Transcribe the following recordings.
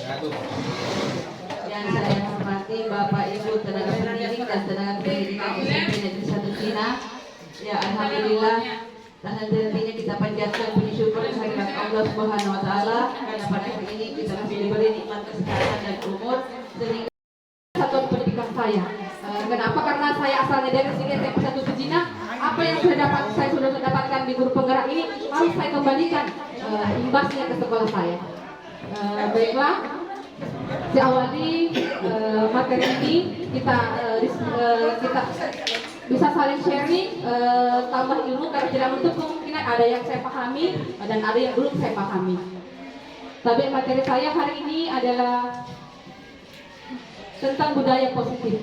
Yang saya hormati Bapak Ibu tenaga pendidik dan tenaga pendidikan SMP Negeri 1 Cina. Ya, alhamdulillah. Dan tentunya kita panjatkan puji syukur kehadirat Allah Subhanahu wa taala karena pada hari ini kita masih diberi nikmat kesehatan dan umur sehingga satuan pendidikan saya. Kenapa? Karena saya asalnya dari sini SMP 1 Cina. Apa yang saya sudah mendapatkan di guru penggerak ini harus saya kembalikan imbasnya ke sekolah saya. Baiklah, diawali materi ini kita bisa saling sharing, tambah ilmu karena tidak menutup kemungkinan ada yang saya pahami dan ada yang belum saya pahami. Tapi materi saya hari ini adalah tentang budaya positif.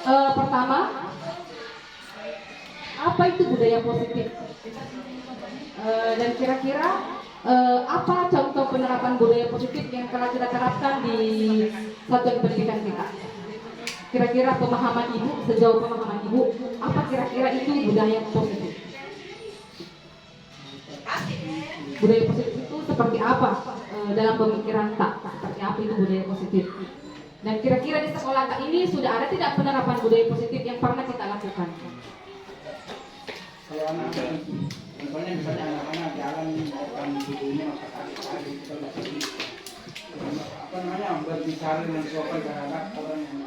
Pertama, apa itu budaya positif? Dan kira-kira apa contoh penerapan budaya positif yang telah kita terapkan di satuan pendidikan kita? Kira-kira pemahaman Ibu, sejauh pemahaman Ibu, apa kira-kira itu budaya positif? Budaya positif itu seperti apa dalam pemikiran tak? Seperti apa itu budaya positif? Dan kira-kira di sekolah ini sudah ada tidak penerapan budaya positif yang pernah kita lakukan? Kalau anak, contohnya misalnya anak-anak jalan di dunia apa namanya berbicara dengan sopan terhadap orang yang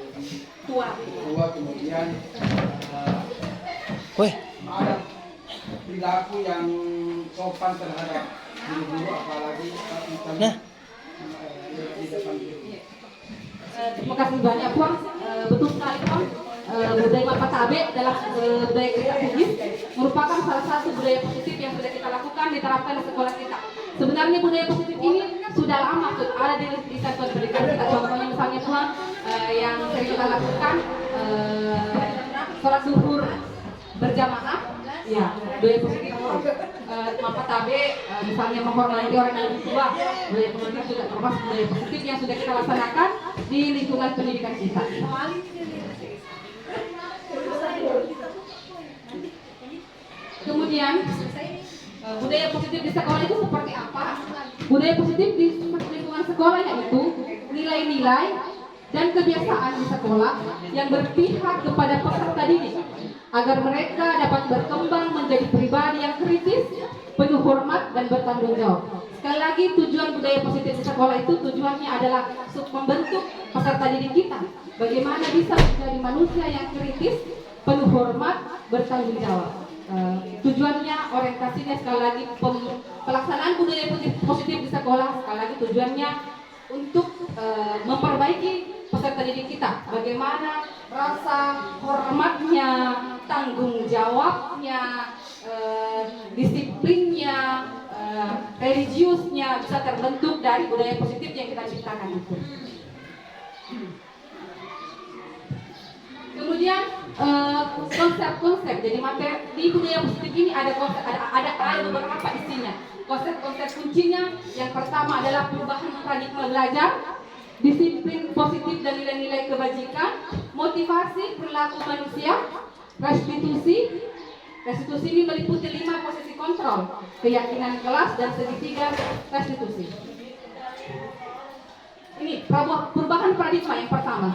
tua, kemudian ada perilaku yang sopan terhadap guru-guru apalagi misalnya di depan guru. Terima kasih banyak Puan, betul sekali Puan. Budaya Mapatabe dalam budaya kita Bugis merupakan salah satu budaya positif yang sudah kita lakukan diterapkan di sekolah kita. Sebenarnya budaya positif ini sudah lama ada di satuan pendidikan kita. Contohnya misalnya Puan yang sering kita lakukan sholat zuhur berjamaah, ya budaya positif. Mapatabe misalnya menghormati orang yang lebih tua, budaya positif juga termasuk budaya positif yang sudah kita laksanakan di lingkungan pendidikan kita. Kemudian budaya positif di sekolah itu seperti apa? Budaya positif di lingkungan sekolah yaitu nilai-nilai dan kebiasaan di sekolah yang berpihak kepada peserta didik agar mereka dapat berkembang menjadi pribadi yang kritis, penuh hormat dan bertanggung jawab. Sekali lagi, tujuan budaya positif di sekolah itu tujuannya adalah untuk membentuk peserta didik kita bagaimana bisa menjadi manusia yang kritis, penuh hormat, bertanggung jawab. Tujuannya, orientasinya sekali lagi pelaksanaan budaya positif di sekolah, sekali lagi tujuannya untuk memperbaiki peserta didik kita, bagaimana rasa hormatnya, tanggung jawabnya, disiplinnya, religiusnya bisa terbentuk dari budaya positif yang kita ciptakan itu. Kemudian konsep-konsep, jadi materi di budaya positif ini ada konsep, ada beberapa isinya. Konsep-konsep kuncinya yang pertama adalah perubahan paradigma belajar, disiplin positif dan nilai-nilai kebajikan, motivasi perilaku manusia, restitusi. Restitusi ini meliputi 5 posisi kontrol, keyakinan kelas dan segitiga restitusi. Ini perubahan paradigma yang pertama.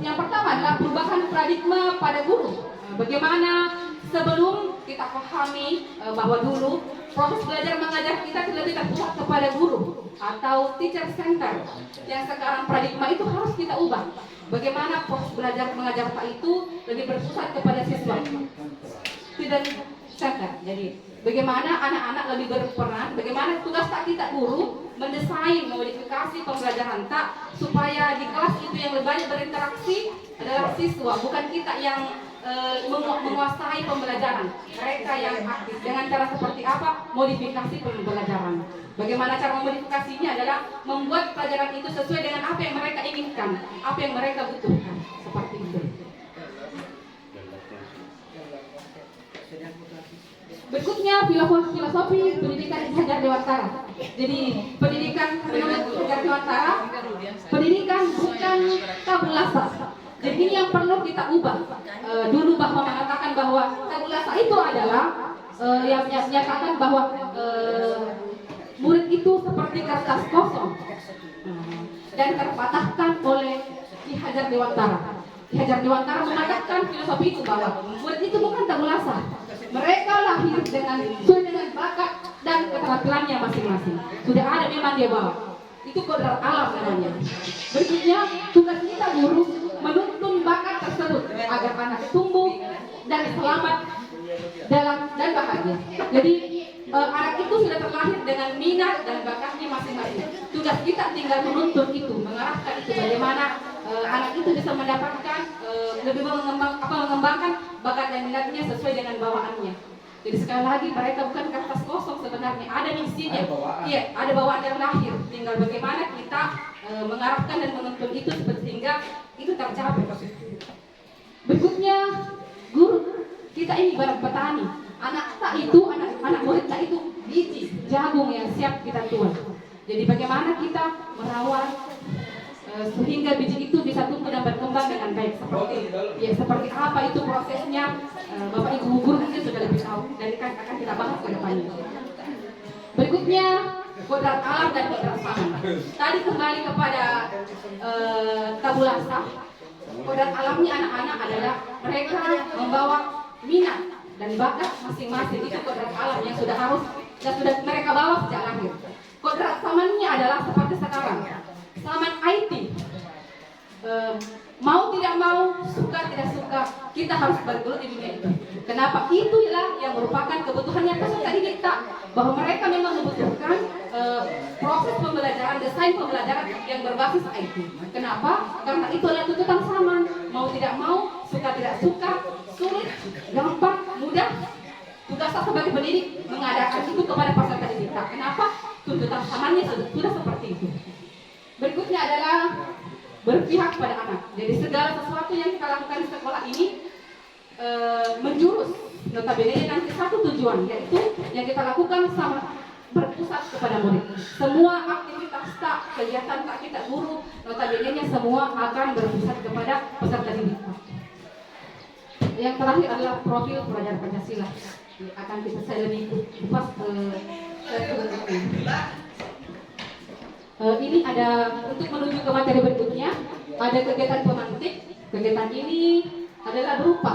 Yang pertama adalah perubahan paradigma pada guru. Bagaimana sebelum kita pahami bahwa dulu proses belajar mengajar kita lebih terpusat kepada guru atau teacher center, yang sekarang paradigma itu harus kita ubah. Bagaimana proses belajar mengajar kita itu lebih berpusat kepada siswa, student center. Jadi bagaimana anak-anak lebih berperan, bagaimana tugas tak kita guru mendesain, modifikasi pembelajaran tak supaya di kelas itu yang lebih banyak berinteraksi adalah siswa, bukan kita yang menguasai pembelajaran. Mereka yang aktif. Dengan cara seperti apa? Modifikasi pembelajaran. Bagaimana cara memodifikasinya adalah membuat pelajaran itu sesuai dengan apa yang mereka inginkan, apa yang mereka butuhkan. Seperti itu. Berikutnya filosofi pendidikan Hajar Dewantara. Jadi pendidikan menurut Hajar Dewantara, pendidikan bukan tabula rasa, Jadi ini yang perlu kita ubah. Dulu bahwa mengatakan bahwa tabulasa itu adalah yang menyatakan bahwa murid itu seperti kertas kosong dan terpatahkan oleh Ki Hajar Dewantara. Ki Hajar Dewantara mengatakan filosofi itu bahwa murid itu bukan tabulasa. Mereka lahir sesuai dengan bakat dan keterampilannya masing-masing. Sudah ada memang dia bawa. Itu kodrat alam namanya. Berikutnya tugas kita guru menuntun bakat tersebut agar anak tumbuh dan selamat dan bahagia. Jadi anak itu sudah terlahir dengan minat dan bakatnya masing-masing. Tugas kita tinggal menuntun itu, mengarahkan itu bagaimana anak itu bisa mendapatkan lebih mengembangkan bakat dan minatnya sesuai dengan bawaannya. Jadi sekali lagi mereka bukan kertas kosong sebenarnya, ada misinya. Iya, ada bawaan yang lahir. Tinggal bagaimana kita mengarahkan dan menuntun itu sehingga itu tercapai. Berikutnya guru kita ini ibarat petani. Anak murid kita itu biji jagung yang siap kita tuai. Jadi bagaimana kita merawat sehingga biji itu bisa tumbuh dan berkembang dengan baik. Seperti apa itu prosesnya, Bapak Ibu guru mungkin sudah lebih tahu dan akan kita bahas ke depannya. Berikutnya kodrat alam dan kodrat zaman. Tadi kembali kepada tabulasa. Kodrat alamnya anak-anak adalah mereka membawa minat dan bakat masing-masing. Itu kodrat alam yang sudah mereka bawa sejak lahir. Kodrat zamannya adalah seperti sekarang. Zaman IT. Mau tidak mau, suka tidak suka, kita harus bergelut di dunia itu. Kenapa? Itulah yang merupakan kebutuhan yang tadi didikta bahwa mereka memang membutuhkan proses pembelajaran, desain pembelajaran yang berbasis IT. Kenapa? Karena itu adalah tuntutan zaman. Mau tidak mau, suka tidak suka, sulit, gampang, mudah. Tugas saya sebagai pendidik mengadakan itu kepada peserta didik. Kenapa? Tuntutan zamannya sudah seperti itu. Berikutnya adalah berpihak pada anak. Jadi segala sesuatu yang kita lakukan di sekolah ini menjurus notabene nanti satu tujuan, yaitu yang kita lakukan sama berpusat kepada murid. Semua aktivitas kegiatan kita guru notabene semua akan berpusat kepada peserta didik. Yang terakhir adalah profil pelajar Pancasila. Akan saya lebih kupas ini ada untuk menuju ke materi berikutnya, ada kegiatan pemantik. Kegiatan ini adalah berupa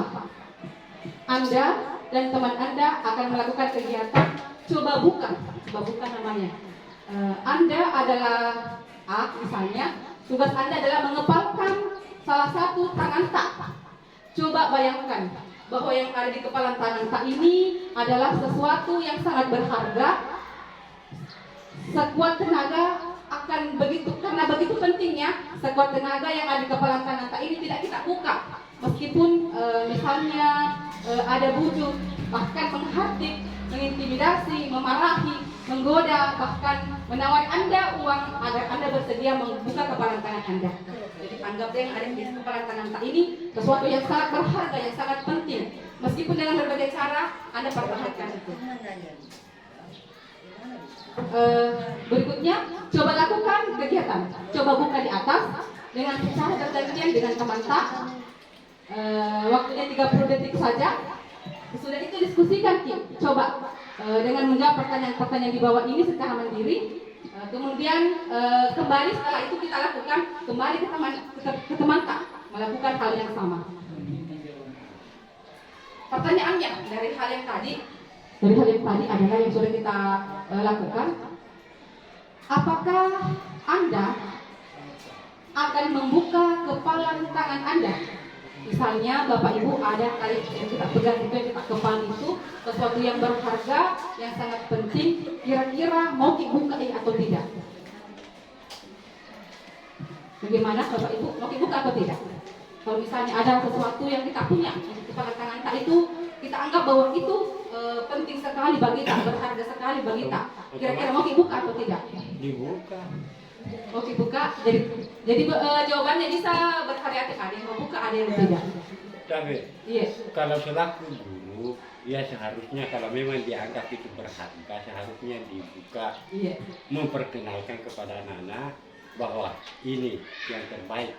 Anda dan teman Anda akan melakukan kegiatan coba buka namanya. Anda adalah A misalnya, tugas Anda adalah mengepalkan salah satu tangan tak. Coba bayangkan bahwa yang ada di kepala tangan tak ini adalah sesuatu yang sangat berharga, sekuat tenaga akan karena begitu pentingnya sekuat tenaga yang ada di kepala tangan tak ini tidak kita buka, meskipun misalnya ada bujuk, bahkan menghardik, mengintimidasi, memarahi, menggoda, bahkan menawari Anda uang agar Anda bersedia membuka kepala tangan Anda. Jadi anggaplah yang ada di kepala tangan tak ini sesuatu yang sangat berharga, yang sangat penting, meskipun dengan berbagai cara Anda pertahankan itu. Berikutnya, coba lakukan kegiatan. Coba buka di atas dengan cara bergantian dengan teman tak. Waktunya 30 detik saja. Sudah itu diskusikan, coba dengan menjawab pertanyaan-pertanyaan di bawah ini secara mandiri. Kemudian kembali setelah itu kita lakukan kembali ke teman tak melakukan hal yang sama. Pertanyaannya dari hal yang tadi adalah yang sudah kita lakukan. Apakah Anda akan membuka kepala tangan Anda? Misalnya Bapak Ibu ada tali yang kita pegang itu, yang kita kepal itu sesuatu yang berharga, yang sangat penting. Kira-kira mau dibuka atau tidak? Bagaimana Bapak Ibu, mau dibuka atau tidak? Kalau misalnya ada sesuatu yang kita punya di kepala tangan tak itu, kita anggap bahwa itu penting sekali bagi kita, berharga sekali bagi kita. Kira-kira mau dibuka atau tidak? Dibuka. Mau dibuka. Jadi jawabannya bisa bervariatif, ada yang mau buka, ada yang tidak. Tapi Iya. kalau selaku guru, ya seharusnya kalau memang dianggap itu berharga, seharusnya dibuka, Iya. memperkenalkan kepada anak-anak bahwa ini yang terbaik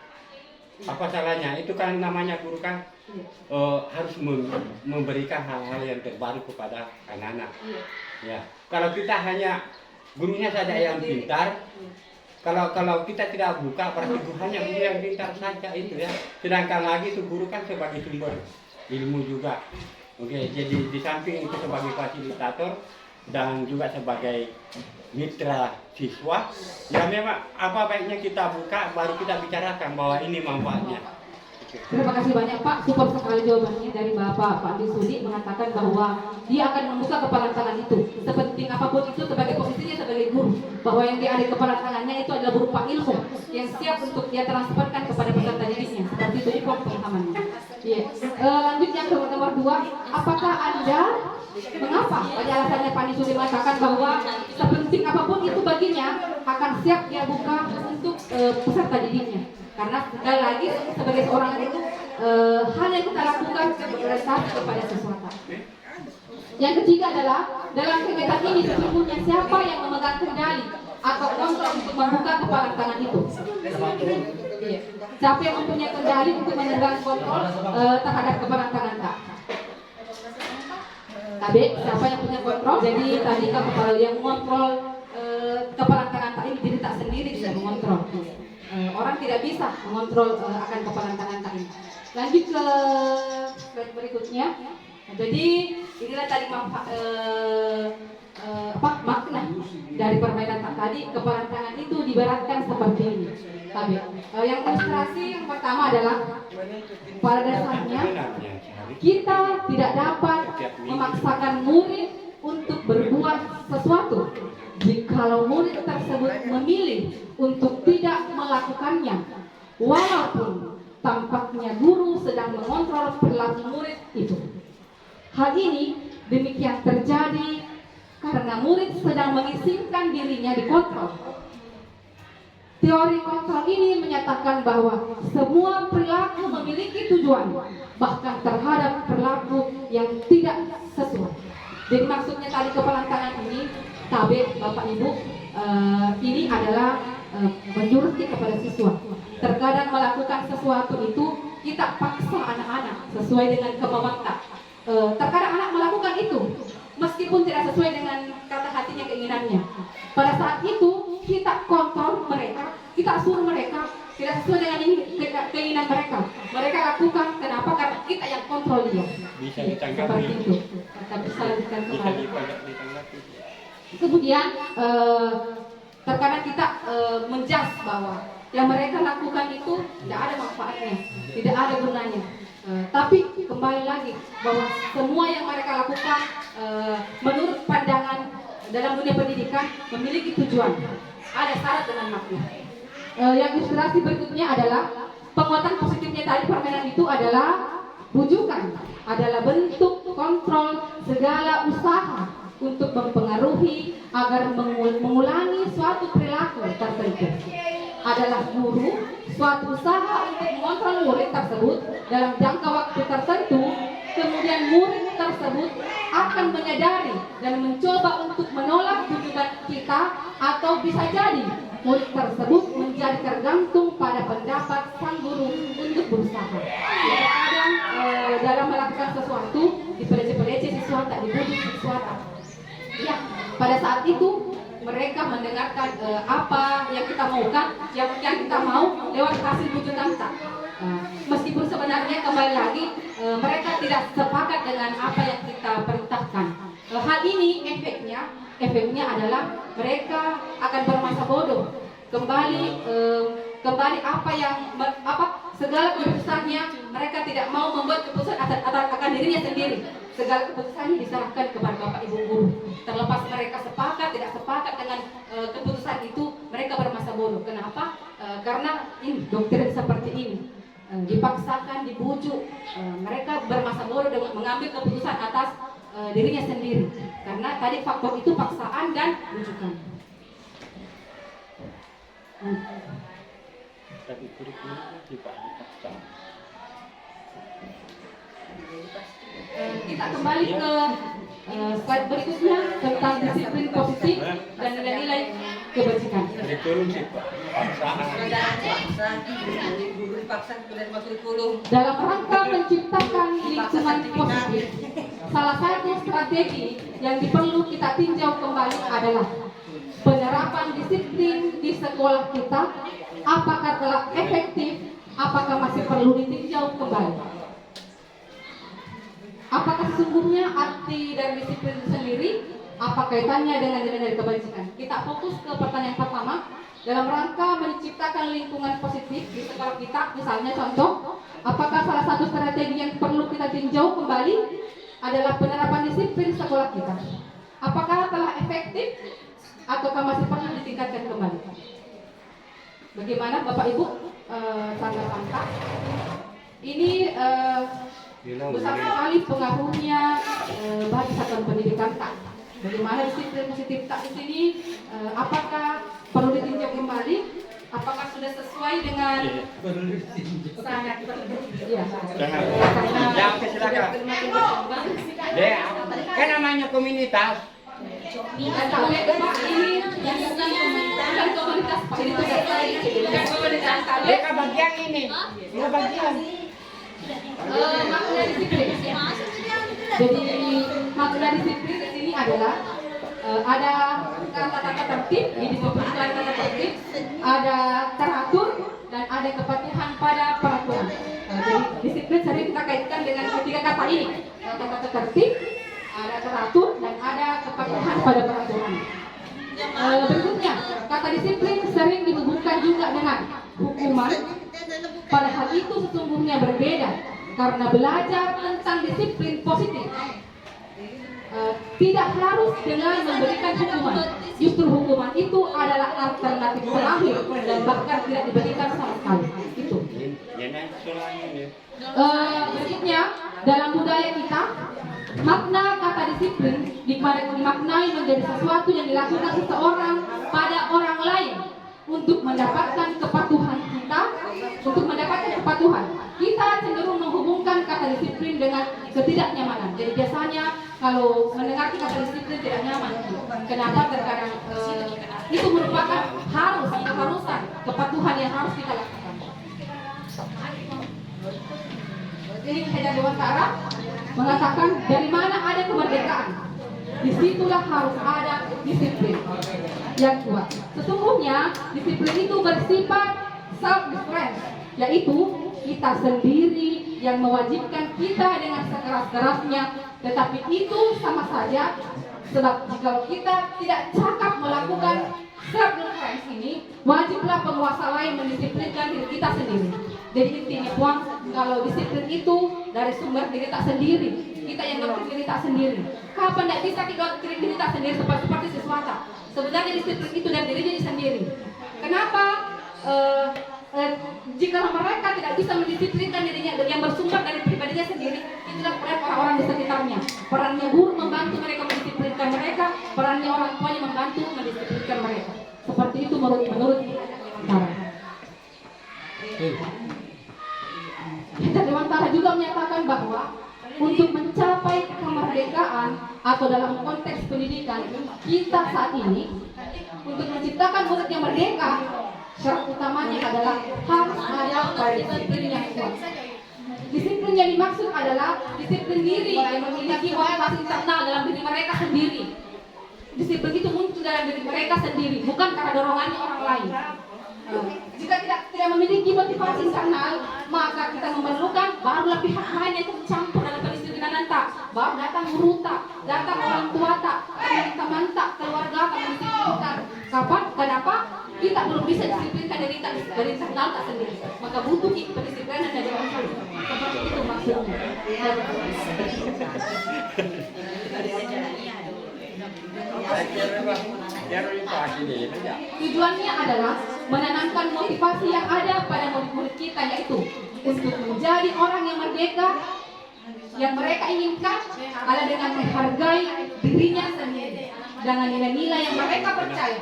Apa salahnya? Itu kan namanya guru kan Iya. harus memberikan hal-hal yang terbaru kepada anak-anak. Iya. Ya, kalau kita hanya gurunya saja yang pintar, kalau kita tidak buka, berarti hanya guru yang pintar saja itu ya. Sedangkan lagi itu guru kan sebagai sumber ilmu juga. Oke, jadi di samping itu sebagai fasilitator dan juga sebagai mitra siswa, ya memang apa baiknya kita buka, baru kita bicarakan bahwa ini manfaatnya. Terima kasih banyak Pak, super sekali jawabannya dari Bapak Pak Sudi mengatakan bahwa dia akan membuka kepala tangan itu sepenting apapun itu sebagai posisinya sebagai guru, bahwa yang dia ada di kepala tangannya itu adalah berupa ilmu yang siap untuk dia transferkan kepada peserta didiknya. Seperti itu juga pemahamannya. Lanjut yang ke nomor 2, apakah Anda mengapa alasannya Pak Sudi mengatakan bahwa sepenting apapun itu baginya akan siap dia buka untuk peserta didiknya? Karena sekali lagi sebagai seorang itu hal yang kita lakukan berdasarkan kepada sesuatu. Yang ketiga adalah dalam kegiatan ini sesungguhnya siapa yang memegang kendali atau kontrol untuk membuka kepala tangan itu? Iya. Siapa yang mempunyai kendali untuk memegang kontrol terhadap kepala tangan Kak? KB, siapa yang punya kontrol? Jadi tadi Kak kepala yang mengontrol kepala tangan Kak ini diri tak sendiri bisa mengontrol. Orang tidak bisa mengontrol akan kepala tangan ini. Lanjut ke slide berikutnya. Jadi inilah tadi makna dari permainan tadi. Kepala tangan itu diibaratkan seperti ini. Yang ilustrasi yang pertama adalah pada dasarnya kita tidak dapat memaksakan murid untuk berbuat sesuatu jikalau murid tersebut memilih untuk tidak melakukannya, walaupun tampaknya guru sedang mengontrol perilaku murid itu. Hal ini demikian terjadi karena murid sedang mengizinkan dirinya dikontrol. Teori kontrol ini menyatakan bahwa semua perilaku memiliki tujuan, bahkan terhadap perilaku yang tidak sesuai. Jadi maksudnya tadi kepala tangan ini, KB, Bapak Ibu, ini adalah menjuruskan kepada siswa. Terkadang melakukan sesuatu itu kita paksa anak-anak sesuai dengan kemauan kita. Terkadang anak melakukan itu meskipun tidak sesuai dengan kata hatinya, keinginannya. Pada saat itu kita kontrol mereka, kita suruh mereka tidak sesuai dengan keinginan mereka. Mereka lakukan, kenapa? Karena kita yang kontrol dia. Bisa ditanggapi. Seperti itu. Kita bisa lanjutkan Bisa kembali. ditanggapi. Kemudian terkadang kita menjas bahwa yang mereka lakukan itu tidak ada manfaatnya, tidak ada gunanya. Tapi kembali lagi bahwa semua yang mereka lakukan menurut pandangan dalam dunia pendidikan memiliki tujuan, ada syarat dengan makna. Yang ilustrasi berikutnya adalah penguatan positifnya tadi permainan itu adalah bujukan, adalah bentuk kontrol segala usaha untuk mempengaruhi agar mengulangi suatu perilaku tertentu. Adalah guru suatu usaha untuk mengontrol murid tersebut dalam jangka waktu tertentu, kemudian murid tersebut akan menyadari dan mencoba untuk menolak bujukan kita, atau bisa jadi murid tersebut menjadi tergantung pada pendapat sang guru untuk berusaha. Kadang dalam melakukan sesuatu dipelece-pelece siswa, tak dibujuk siswa tak. Ya, pada saat itu mereka mendengarkan apa yang kita maukan, yang kita mau lewat hasil bujukan kita. Meskipun sebenarnya kembali lagi mereka tidak sepakat dengan apa yang kita perintahkan. Hal ini efeknya adalah mereka akan bermasa bodoh. Kembali segala keputusannya mereka tidak mau membuat keputusan akan dirinya sendiri. Segala keputusannya diserahkan kepada Bapak Ibu guru. Terlepas mereka sepakat tidak sepakat dengan keputusan itu, mereka bermasa bodoh. Kenapa? Karena ini doktrin seperti ini dipaksakan, dibujuk, mereka bermasa bodoh dengan mengambil keputusan atas dirinya sendiri. Karena tadi faktor itu paksaan dan bujukan. Tapi kurikulum dipaksa. Kita kembali ke slide berikutnya tentang disiplin positif dan nilai-nilai kebajikan. Kurikulum sih paksaan. Dalam rangka menciptakan lingkungan positif, salah satu strategi yang perlu kita tinjau kembali adalah penerapan disiplin di sekolah kita. Apakah telah efektif? Apakah masih perlu ditinjau kembali? Apakah sesungguhnya arti dari disiplin itu sendiri? Apa kaitannya dengan nilai dari kebajikan? Kita fokus ke pertanyaan pertama. Dalam rangka menciptakan lingkungan positif di sekolah kita, misalnya contoh, apakah salah satu strategi yang perlu kita tinjau kembali adalah penerapan disiplin sekolah kita? Apakah telah efektif ataukah masih perlu ditingkatkan kembali? Bagaimana Bapak Ibu tanggapan Pak? Ini besar sekali pengaruhnya bagi satuan pendidikan tak. Bagaimana disiplin positif tak di sini? Apakah perlu ditinjau kembali? Apakah sudah sesuai dengan sangat ya? Ya, oke, silakan. Ya, kan namanya komunitas. Dan kalau yang Pak ini yang bukan komunitas Pak, ini bukan komunitas. Mereka bagian ini, ya bagian. Makna disiplin. Jadi makna disiplin di sini adalah ada kata-kata tertib, di disiplin itu ada kata tertib, ada teratur, dan ada kepatuhan pada peraturan. Jadi disiplin sering kita kaitkan dengan ketiga kata ini, kata-kata tertib, ada teratur, dan ada kepatuhan pada peraturan. Berikutnya, kata disiplin sering dihubungkan juga dengan hukuman. Padahal itu sesungguhnya berbeda, karena belajar tentang disiplin positif tidak harus dengan memberikan hukuman. Justru hukuman itu adalah alternatif terakhir dan bahkan tidak diberikan sama sekali. Itu. Berikutnya, dalam budaya kita, makna kata disiplin dimaknai menjadi sesuatu yang dilakukan seseorang pada orang lain untuk mendapatkan kepatuhan kita. Untuk mendapatkan kepatuhan, kita cenderung menghubungkan kata disiplin dengan ketidaknyamanan. Jadi biasanya kalau mendengar kata disiplin tidak nyaman. Kenapa? Terkadang itu merupakan keharusan, kepatuhan yang harus kita lakukan. Ini Hajar Dewantara mengatakan dari mana ada kemerdekaan, disitulah harus ada disiplin yang kuat. Sesungguhnya disiplin itu bersifat self-defense, yaitu kita sendiri yang mewajibkan kita dengan sekeras-kerasnya. Tetapi itu sama saja, sebab jika kita tidak cakap melakukan self-defense ini, wajiblah penguasa lain mendisiplinkan diri kita sendiri. Jadi intinya Puan, kalau disiplin itu dari sumber diri kita sendiri, kita yang doktrin diri kita sendiri. Kapan tidak bisa kita doktrin diri kita sendiri seperti sesuatu? Sebenarnya disiplin itu dari diri sendiri. Kenapa? Jika mereka tidak bisa mendisiplinkan dirinya yang bersumber dari pribadinya sendiri, itulah peran orang-orang di sekitarnya. Perannya guru membantu mereka mendisiplinkan mereka, perannya orang tuanya membantu mendisiplinkan mereka. Seperti itu menurut Dewantara. Dewantara juga menyatakan bahwa untuk mencapai kemerdekaan atau dalam konteks pendidikan kita saat ini, untuk menciptakan murid yang merdeka, syarat utamanya adalah harus ada pada disiplin yang kuat. Disiplin yang dimaksud adalah disiplin diri yang memiliki motivasi internal dalam diri mereka sendiri. Disiplin itu muncul dalam diri mereka sendiri, bukan karena dorongannya orang lain. Jika tidak memiliki motivasi internal, maka kita memerlukan barulah pihak lain yang tercampur dalam pendisiplinan tak. Baru datang guru tak, datang orang tua tak, teman-teman tak, keluarga tak mendisiplinkan. Kapan? Kenapa? Kita belum bisa disiplinkan dari internal tak sendiri. Maka butuh pendisiplinan dari orang lain. Seperti itu maksudnya. Tujuannya adalah menanamkan motivasi yang ada pada murid-murid kita, yaitu untuk menjadi orang yang merdeka. Yang mereka inginkan adalah dengan menghargai dirinya sendiri, dengan nilai-nilai yang mereka percaya.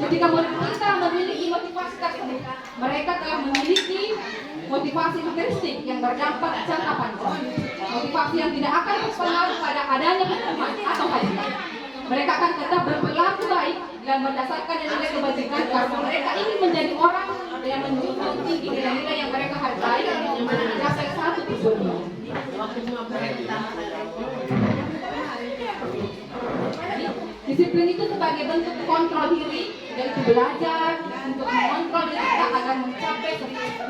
Ketika murid kita memiliki motivasi tersebut, mereka telah memiliki motivasi intrinsik yang berdampak jangka panjang. Motivasi yang tidak akan berpengaruh pada adanya hukuman atau hadiah. Mereka akan tetap berperilaku baik dan dan berdasarkan nilai kebajikan karena mereka ingin menjadi orang yang menjunjung tinggi nilai-nilai yang mereka hargai yang mencapai satu tujuannya. Disiplin itu sebagai bentuk kontrol diri, yaitu belajar untuk mengontrol diri kita agar mencapai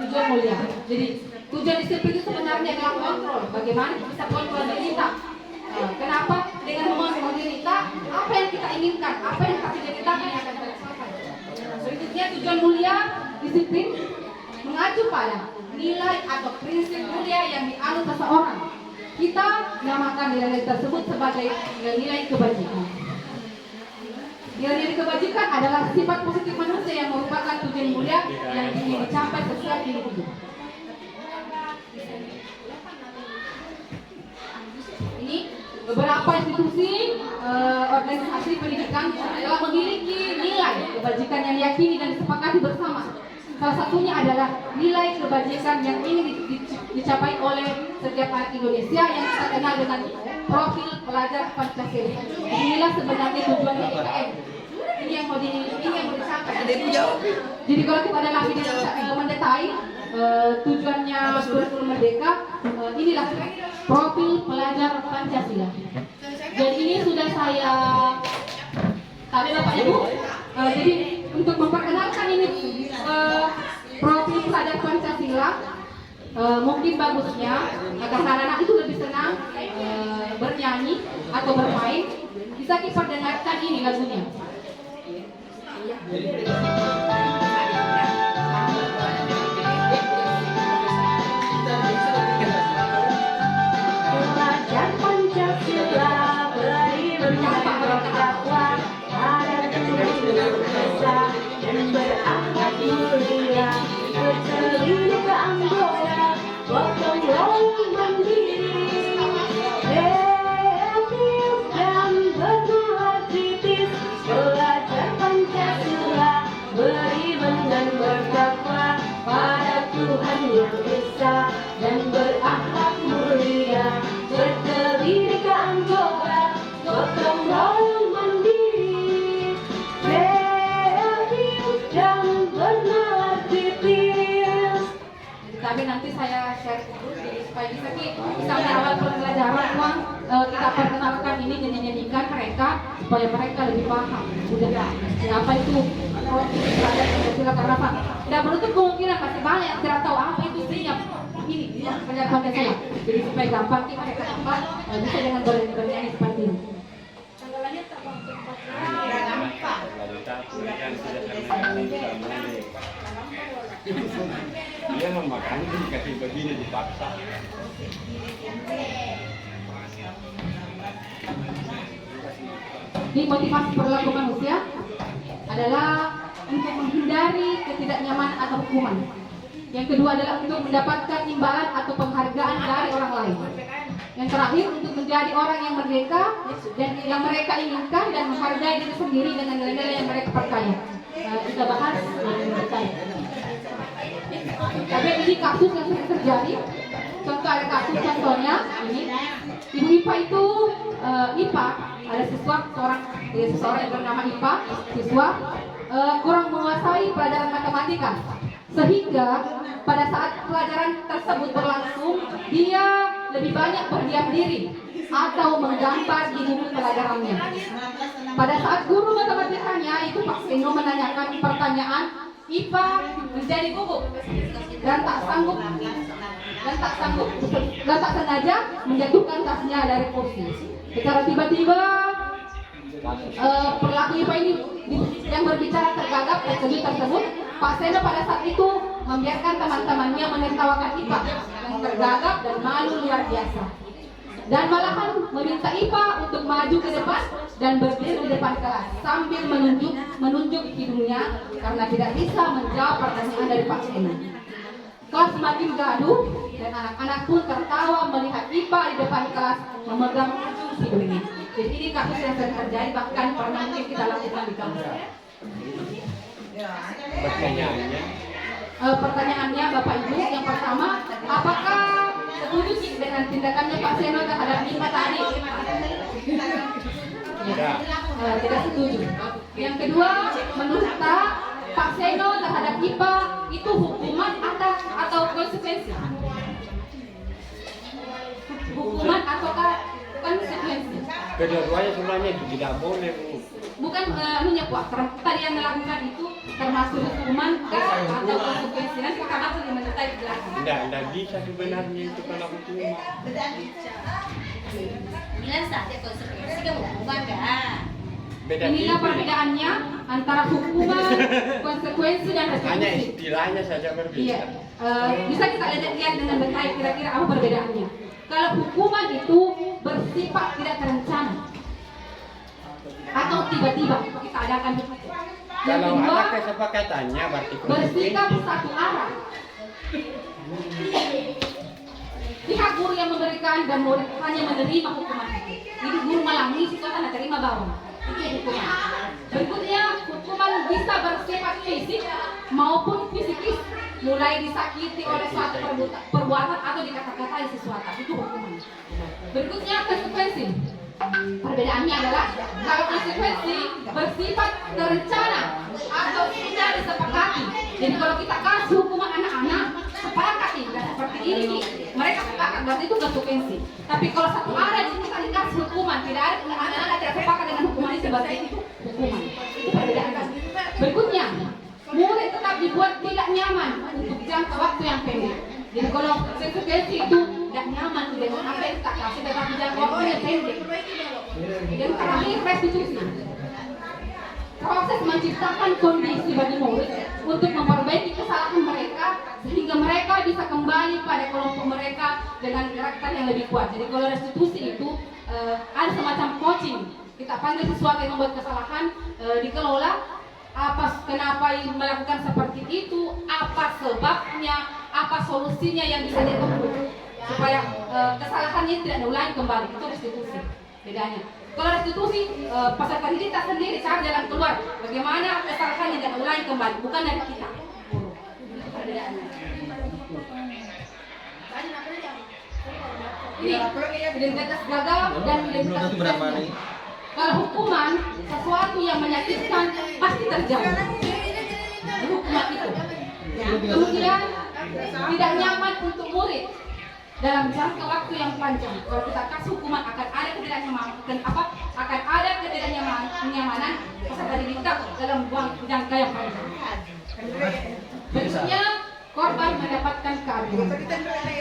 tujuan mulia. Jadi tujuan disiplin itu sebenarnya adalah kontrol. Bagaimana kita bisa kontrol diri kita? Kenapa? Dengan mengontrol diri kita, apa yang kita inginkan, apa yang kita cita-citakan yang akan kita capai. Berikutnya tujuan mulia disiplin mengacu pada nilai atau prinsip mulia yang dianut seseorang. Kita namakan nilai-nilai tersebut sebagai nilai kebajikan. Nilai-nilai kebajikan adalah sifat positif manusia yang merupakan tujuan mulia yang ingin dicapai setiap individu. Ini beberapa institusi organisasi pendidikan telah memiliki nilai kebajikan yang diyakini dan disepakati bersama. Salah satunya adalah nilai kebajikan yang ingin dicapai oleh setiap anak Indonesia yang kita kenal dengan profil pelajar Pancasila. Inilah sebenarnya tujuan PKM. Ini yang mau dicapai. Jadi kalau kita ada lagi mendetai tujuannya kurikulum merdeka, inilah profil pelajar Pancasila. Jadi ini sudah saya tadi Bapak Ibu. Jadi untuk memperkenalkan ini profil pelajar Pancasila, mungkin bagusnya agar anak-anak itu lebih senang bernyanyi atau bermain, bisa kita dengarkan ini lagunya. Pelajar Pancasila beriman bertakwa pada Tuhan Esa dan berakhlak mulia, bercerita ke Anggota, gotong royong mandiri, kreatif dan bernalar kritis. Pelajar Pancasila beriman dan bertakwa pada Tuhan Yang Esa dan berakhlak mulia, berdiri ke Anggota, gotong royong mandiri, kreatif dan bernalar kritis. Tapi nanti saya share dulu jadi supaya bisa awal pembelajaran uang kita perkenalkan ini nyanyikan mereka supaya mereka lebih paham udah apa itu pelajar Pancasila karena apa? Tidak menutup kemungkinan masih banyak yang tidak tahu apa itu sebenarnya ini pelajar Pancasila. Jadi supaya gampang kita mereka dapat bisa dengan bernyanyi seperti ini. Dia memakan dikasih begini dipaksa. Di motivasi perilaku manusia adalah untuk menghindari ketidaknyamanan atau hukuman. Yang kedua adalah untuk mendapatkan imbalan atau penghargaan dari orang lain. Yang terakhir untuk menjadi orang yang merdeka dan yang mereka inginkan dan menghargai diri sendiri dengan nilai-nilai yang mereka percaya. Kita bahas detail. Tapi ini kasus yang sering terjadi. Contoh ada kasus contohnya ini Ibu IPA itu IPA ada seseorang yang bernama IPA siswa kurang menguasai pelajaran matematika sehingga pada saat pelajaran tersebut berlangsung dia lebih banyak berdiam diri atau menggambar di buku pelajarannya. Pada saat guru matematikanya itu Pak Seno menanyakan pertanyaan, IPA menjadi gugup dan tak sengaja menjatuhkan tasnya dari kursi. Secara tiba-tiba pelaku IPA ini yang berbicara tergagap tersebut. Pak Seno pada saat itu membiarkan teman-temannya menertawakan IPA yang tergagap dan malu luar biasa. Dan malahan meminta IPA untuk maju ke depan dan berdiri di depan kelas sambil menunjuk hidungnya karena tidak bisa menjawab pertanyaan dari Pak Seno. Kelas semakin gaduh dan anak-anak pun tertawa melihat IPA di depan kelas memegang ujung hidungnya. Jadi ini kasus yang sering terjadi, bahkan pernah mungkin kita lakukan di kampus. Pertanyaannya Bapak Ibu, yang pertama, apakah setuju sih dengan tindakannya Pak Seno terhadap IPA tadi? Tidak. Tidak setuju. Yang kedua, menurut Pak Seno terhadap IPA itu hukuman atau konsekuensi? Hukuman ataukah konsekuensi? Kedua-duanya sebenarnya itu tidak boleh, Bu. Bukan anunya Pak, tadi yang melakukan itu termasuk hukuman kah atau konsekuensi? Nanti Pak Kamal sudah menyertai di belakang. Tidak bisa sebenarnya itu kalau hukuman. Bilang saja konsekuensi kan hukuman kan. Beda Inilah tipis. perbedaannya antara hukuman, konsekuensi dan Hanya restitusi. istilahnya saja berbeda. Iya, bisa kita lihat dengan baik kira-kira apa perbedaannya. Kalau hukuman itu bersifat tidak terencana atau tiba-tiba kita adakan begitu. Yang Kalau kedua, ada kesepakatannya berarti bersikap satu arah. Pihak guru yang memberikan dan murid hanya menerima hukuman itu. Jadi guru melangi, siswa tak terima bawang. Itu hukuman. Berikutnya, hukuman bisa bersifat fisik maupun psikis, mulai disakiti oleh suatu perbuatan atau dikata-katai sesuatu. Itu hukuman. Berikutnya, konsekuensi. Perbedaannya adalah kalau konsekuensi bersifat terencana atau sudah disepakati. Jadi kalau kita kasih hukuman anak-anak sepakati dan seperti ini mereka sepakat, berarti itu konsekuensi. Tapi kalau satu arah kita dikasih hukuman tidak ada anak-anak tidak sepakat dengan hukuman itu, berarti itu hukuman. Itu perbedaan. Berikutnya, murid tetap dibuat tidak nyaman untuk jangka waktu yang pendek. Jadi kalau konsekuensi itu tidak nyaman dengan apa yang kita kasih tetapi jangka waktu yang pendek. Yang terakhir, restitusi. Proses menciptakan kondisi bagi murid untuk memperbaiki kesalahan mereka sehingga mereka bisa kembali pada kelompok mereka dengan karakter yang lebih kuat. Jadi kalau restitusi itu ada semacam coaching. Kita panggil sesuatu yang membuat kesalahan, dikelola. Kenapa melakukan seperti itu? Apa sebabnya? Apa solusinya yang bisa ditempuh supaya kesalahannya tidak diulangi kembali? Itu restitusi. Bedanya. Kalau restitusi, peserta didik tak sendiri cari jalan keluar. Bagaimana kesalahannya tidak ulangi kembali, bukan dari kita. Itu perbedaannya. Ini identitas gagal dan identitas sukses. Kalau hukuman, sesuatu yang menyakitkan pasti terjadi. Hukuman itu. Kemudian tidak nyaman untuk murid dalam jangka waktu yang panjang. Kalau kita kasih hukuman akan ada ketidaknyamanan peserta didik dalam jangka yang panjang. Berikutnya, korban mendapatkan keadilan.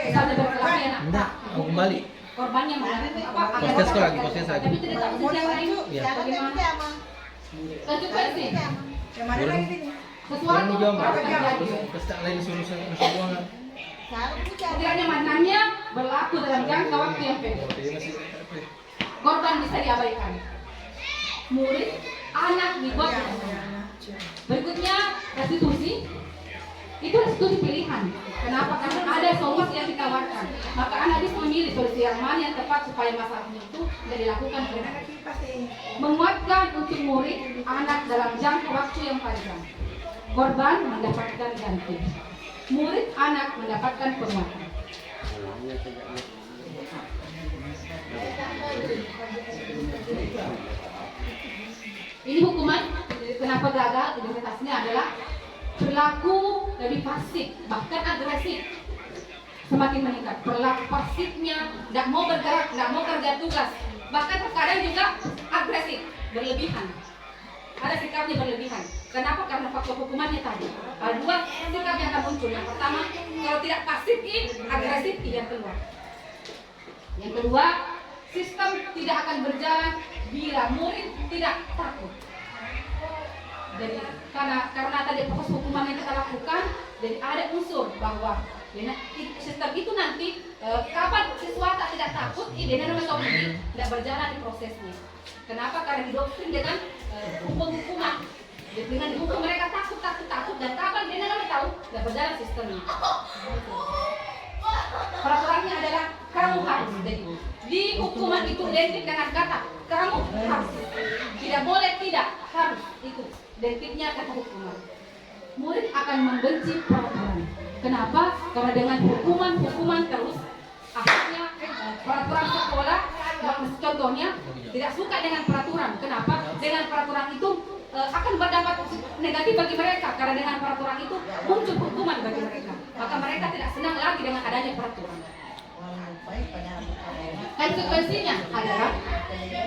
Misalnya berkelahi anak, kembali. korbannya Proses lagi, proses lagi. tapi tidak tahu yang lain. Iya. Bagaimana? Konsekuensi. Sesuatu Kurang jam, harus terjadi. terus tak lain solusi semua. Ketidaknyamanannya berlaku dalam jangka waktu yang pendek. Korban bisa diabaikan. Murid, anak dibuat. Berikutnya restitusi. Itu restitusi pilihan. Kenapa? Karena ada solusi yang ditawarkan. Maka anak bisa memilih solusi yang mana yang tepat supaya masalahnya itu tidak dilakukan. Menguatkan untuk murid, anak dalam jangka waktu yang panjang. Korban mendapatkan ganti. Murid, anak mendapatkan penguatan. Ini hukuman. Kenapa gagal? Identitasnya adalah perilaku lebih pasif, bahkan agresif. Semakin meningkat. Perilaku pasifnya, tidak mau bergerak, tidak mau kerja tugas. Bahkan terkadang juga agresif, berlebihan. Ada sikapnya berlebihan. Kenapa? Karena faktor hukumannya tadi. Ada dua sikap yang akan muncul. Yang pertama, kalau tidak pasif, agresif yang keluar. Yang kedua, sistem tidak akan berjalan bila murid tidak takut. Jadi karena tadi proses hukuman yang kita lakukan, jadi ada unsur bahwa sistem itu nanti kapan siswa tidak takut, dia metode tidak berjalan di prosesnya. Kenapa? Karena didoktrin dengan hukuman. Dengan dihukum mereka takut dan kapan dia nggak tahu, tidak berjalan sistemnya. Peraturannya adalah kamu harus. Jadi di hukuman itu identik dengan kata kamu harus. Tidak boleh tidak, harus ikut. Identiknya kata hukuman. Murid akan membenci peraturan. Kenapa? Karena dengan hukuman terus akhirnya peraturan sekolah contohnya tidak suka dengan peraturan. Kenapa? Dengan peraturan itu akan berdampak negatif bagi mereka, karena dengan peraturan itu muncul hukuman bagi mereka. Maka mereka tidak senang lagi dengan adanya peraturan. Konsekuensinya adalah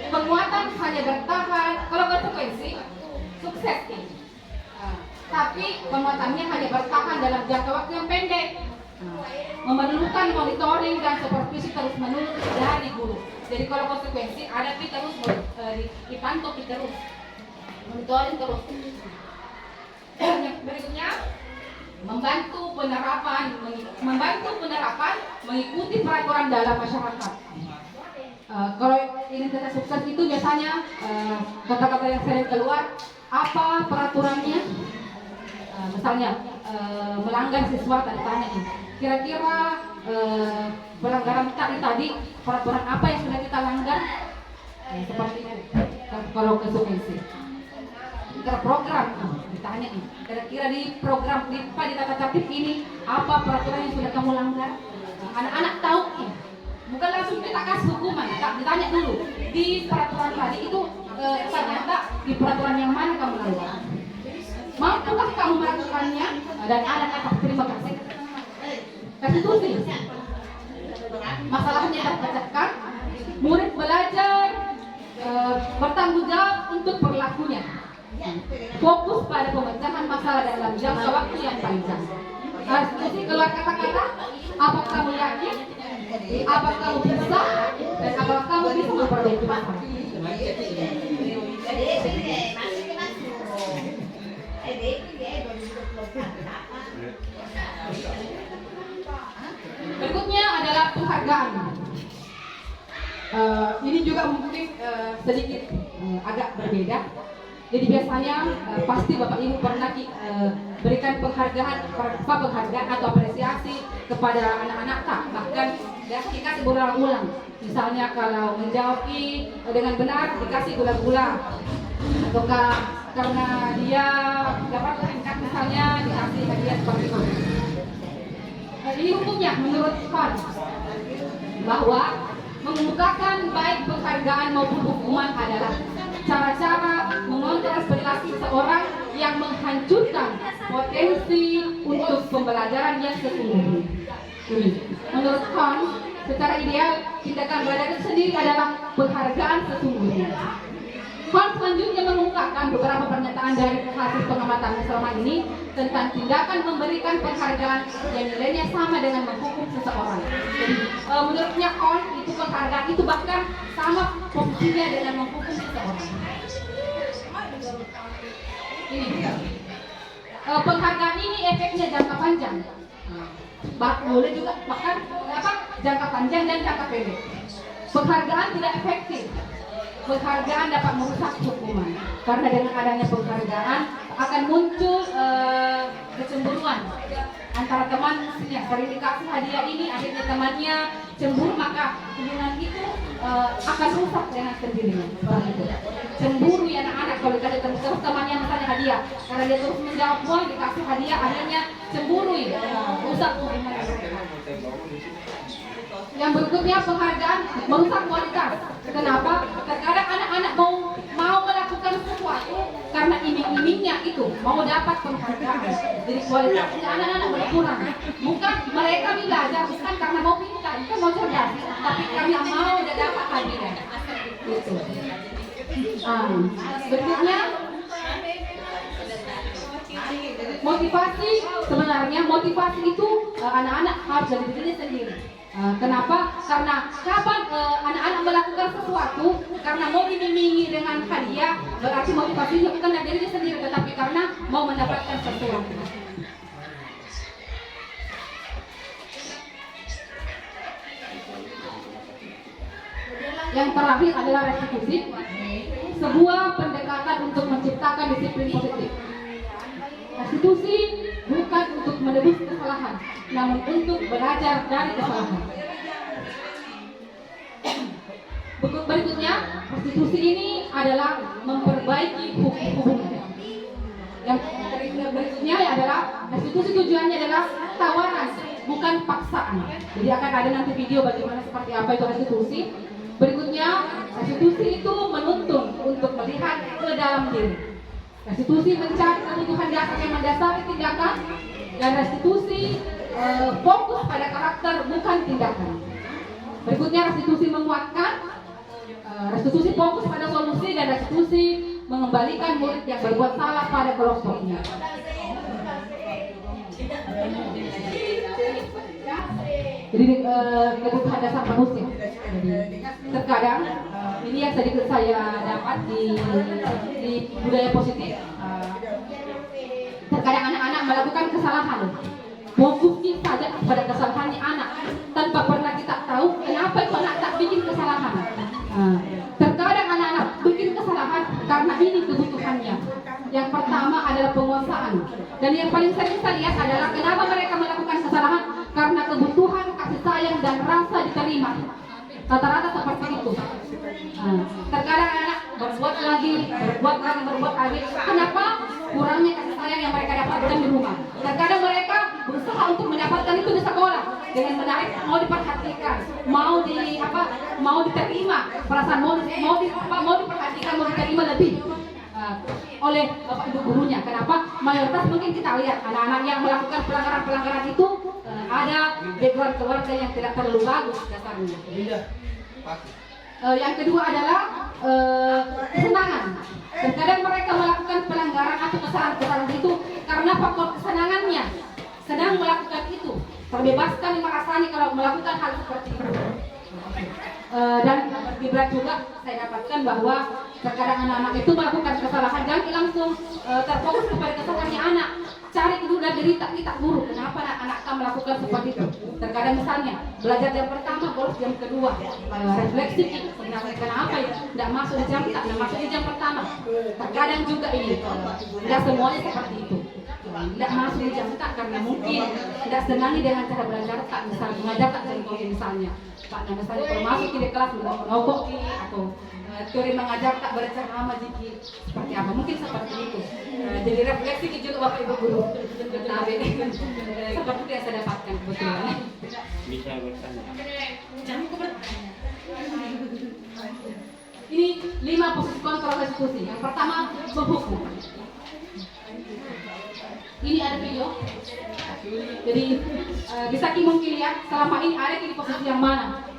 penguatan hanya bertahan. Kalau konsekuensi sukses ini, tapi penguatannya hanya bertahan dalam jangka waktu yang pendek. Memerlukan monitoring dan supervisi terus menerus dari guru. Jadi kalau konsekuensi ada terus dipantau terus, monitoring terus. Yang berikutnya membantu penerapan mengikuti peraturan dalam masyarakat. Kalau identitas sukses itu biasanya kata-kata yang sering keluar, apa peraturannya? Misalnya melanggar sesuatu, ditanya kira-kira pelanggaran tadi peraturan apa yang sudah kita langgar? Seperti itu. Kalau konsekuensi program ditanya kira-kira di program di tata tertib ini apa peraturan yang sudah kamu langgar? Anak-anak tahu bukan langsung kita kasih hukuman, ditanya dulu di peraturan tadi itu ternyata di peraturan yang mana kamu langgar, mampukah kamu melakukannya, dan anak-anak terima kasih. Konstitusi masalahnya terpecahkan, murid belajar bertanggung jawab untuk perilakunya, fokus pada pemecahan masalah dalam jangka waktu yang panjang. Konstitusi keluar kata-kata, apakah kamu yakin, apakah kamu bisa, dan apakah kamu bisa memperbaiki masalah. Berikutnya adalah penghargaan. Ini juga mungkin sedikit agak berbeda. Jadi biasanya pasti Bapak Ibu pernah berikan penghargaan atau apresiasi kepada anak-anak tak, bahkan dikasih berulang-ulang. Misalnya kalau menjawab dengan benar dikasih gula-gula, ataukah karena dia dapat meningkat misalnya dikasih hadiah seperti itu. Ini hukumnya menurut FAN bahwa mengemukakan baik penghargaan maupun hukuman adalah cara-cara mengontrol perilaku seseorang yang menghancurkan potensi untuk pembelajaran yang sesungguhnya. Menurut FAN, secara ideal tindakan belajar itu sendiri adalah penghargaan sesungguhnya. FAN selanjutnya mengungkapkan beberapa pernyataan dari hasil pengamatan selama ini tentang tindakan memberikan penghargaan yang nilainya sama dengan menghukum seseorang. Jadi menurutnya FAN itu penghargaan itu bahkan sama posisinya dengan menghukum seseorang. Ini penghargaan ini efeknya jangka panjang. Boleh juga bahkan jangka panjang dan jangka pendek. Penghargaan tidak efektif. Penghargaan dapat merusak hukuman, karena dengan adanya penghargaan akan muncul kecemburuan antara teman yang sering dikasih hadiah ini, akhirnya temannya cemburu, maka hubungan itu akan rusak dengan sendirinya. Cemburu ya anak-anak kalau dikasih terus temannya misalnya hadiah, karena dia terus menjawab boy dikasih hadiah, akhirnya cemburu ya, rusak hubungan mereka. Yang berikutnya penghargaan merusak kualitas. Kenapa? Terkadang anak-anak mau melakukan sesuatu karena iming-imingnya itu mau dapat penghargaan. Jadi kualitasnya anak-anak berkurang. Bukan mereka belajar bukan karena mau pintar, bukan mau cerdas, tapi karena mau dapat hadiah. Gitu. Berikutnya motivasi. Sebenarnya motivasi itu anak-anak harus dari diri sendiri. Kenapa? Karena kapan anak-anak melakukan sesuatu karena mau diiming-imingi dengan hadiah, berarti motivasinya bukan dari dirinya sendiri, tetapi karena mau mendapatkan sesuatu. Yang terakhir adalah restitusi, sebuah pendekatan untuk menciptakan disiplin positif. Restitusi bukan untuk menebus kesalahan, namun untuk belajar dari kesalahan. Berikutnya, restitusi ini adalah memperbaiki hubungan. Yang berikutnya adalah restitusi tujuannya adalah tawaran, bukan paksaan. Jadi akan ada nanti video bagaimana seperti apa itu restitusi. Berikutnya, restitusi itu menuntun untuk melihat ke dalam diri. Restitusi mencari kebutuhan dasar yang mendasari tindakan, dan restitusi fokus pada karakter bukan tindakan. Berikutnya restitusi menguatkan, restitusi fokus pada solusi, dan restitusi mengembalikan murid yang berbuat salah pada kelompoknya. Jadi kebutuhan dasar manusia. Jadi, terkadang ini yang sedikit saya dapat di budaya positif. Terkadang anak-anak melakukan kesalahan, fokusnya saja pada kesalahannya anak, tanpa pernah kita tahu kenapa itu anak tak bikin kesalahan. Terkadang anak-anak bikin kesalahan karena ini kebutuhannya. Yang pertama adalah penguasaan, dan yang paling sering saya lihat adalah kenapa mereka melakukan kesalahan karena kebutuhan kasih sayang dan rasa diterima. Rata-rata seperti itu. Terkadang anak berbuat lagi. Kenapa? Kurangnya kasih sayang yang mereka dapatkan di rumah. Terkadang mereka berusaha untuk mendapatkan itu di sekolah dengan menarik, mau diperhatikan, mau diterima, perasaan mau diperhatikan, mau diterima lebih oleh bapak ibu gurunya. Kenapa? Mayoritas mungkin kita lihat anak-anak yang melakukan pelanggaran itu ada background keluarga yang tidak terlalu bagus dasarnya. Yang kedua adalah kesenangan. Terkadang mereka melakukan pelanggaran atau kesalahan itu karena faktor kesenangannya, sedang melakukan itu, terbebaskan merasani kalau melakukan hal seperti itu. Dan berat juga saya dapatkan bahwa terkadang anak-anak itu melakukan kesalahan dan langsung terfokus kepada kesalahannya anak. Cari dulu dan derita kita guru, kenapa anak kamu melakukan seperti itu. Terkadang misalnya belajar jam pertama, bolos jam kedua, refleksi sebenarnya kenapa ya tidak masuk di jam pertama. Terkadang juga ini tidak semuanya seperti itu. Tidak masuk di jam tak karena mungkin tidak senangi dengan cara belajar tak, misalnya mengajar tak contoh misalnya. Pak, misalnya kalau masuk di kelas menokok atau teori mengajar tak bercerama jiki seperti apa, mungkin seperti itu. Jadi refleksi juga bapak ibu guru. Seperti itu yang saya dapatkan kebetulan. Bisa bertanya. Ini 5 posisi kontrol restitusi. Yang pertama menghukum. Ini ada video. Jadi bisa mungkin lihat selama ini ada di posisi yang mana.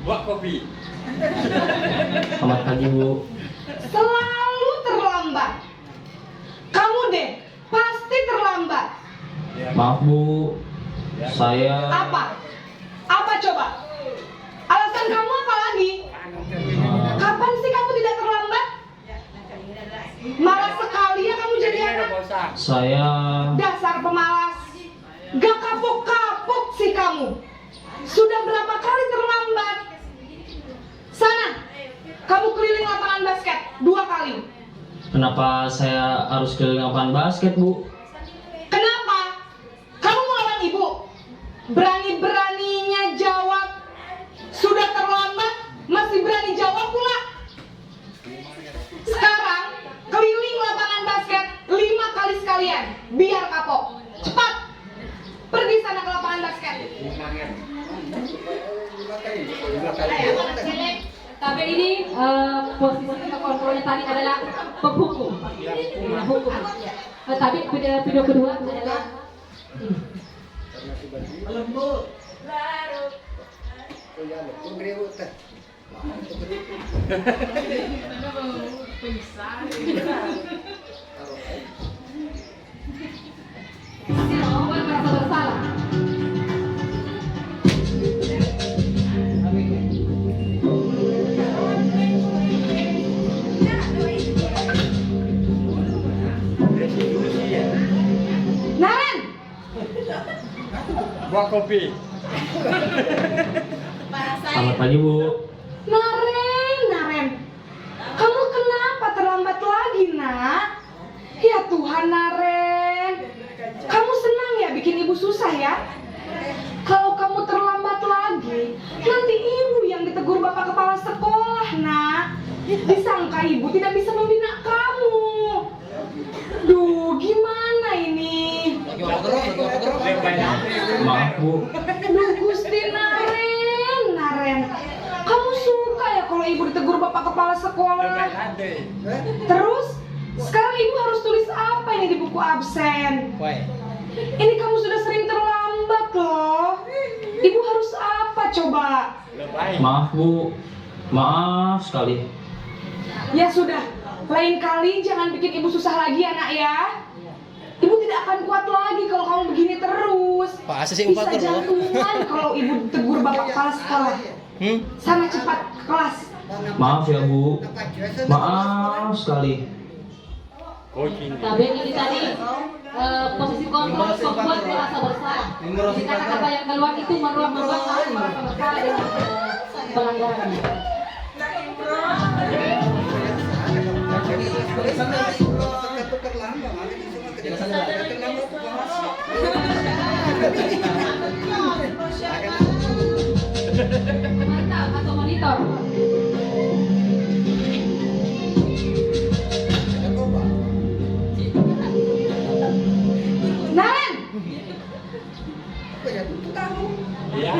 Buat kopi. Selamat pagi, Bu. Selalu terlambat. Kamu deh, pasti terlambat. Maaf, Bu. Saya Apa? Apa coba? Alasan kamu apa lagi? Kapan sih kamu tidak terlambat? Malas sekali ya kamu jadi anak. saya Dasar pemalas. Gak kapok-kapok sih kamu. Sudah berapa kali terlambat? Sana, kamu keliling lapangan basket 2 kali. Kenapa saya harus keliling lapangan basket, Bu? Kenapa? Kamu melawan ibu? Berani-beraninya jawab. Sudah terlambat, masih berani jawab pula. Sekarang, keliling lapangan basket 5 kali sekalian, biar kapok. Cepat, pergi sana ke lapangan basket. Tapi ini posisi kontrolnya tadi adalah penghukum. Hukum. Tapi video kedua adalah ini. Bukan merasa bersalah. Naren, Buat kopi. Selamat pagi, Bu. Naren, kamu kenapa terlambat lagi, nak? ibu tidak bisa membina kamu. Duh, gimana ini? Maaf Bu, Duh, Gusti Naren. Kamu suka ya kalau ibu ditegur bapak kepala sekolah? Terus, sekarang ibu harus tulis apa ini di buku absen? Ini kamu sudah sering terlambat loh. Ibu harus apa coba? maaf Bu, maaf sekali. Ya sudah, lain kali jangan bikin ibu susah lagi ya nak ya. Ibu tidak akan kuat lagi kalau kamu begini terus. Bisa jantungan kalau ibu tegur bapak kepala sekolah. Sana cepat ke kelas. Maaf ya Bu, maaf sekali. Tapi ini tadi posisi kontrol membuat merasa bersalah. Jadi kata-kata yang keluar itu membuat kalian merasa bersalah dengan pelanggaran. Mantap atau monitor. Naren, Ya,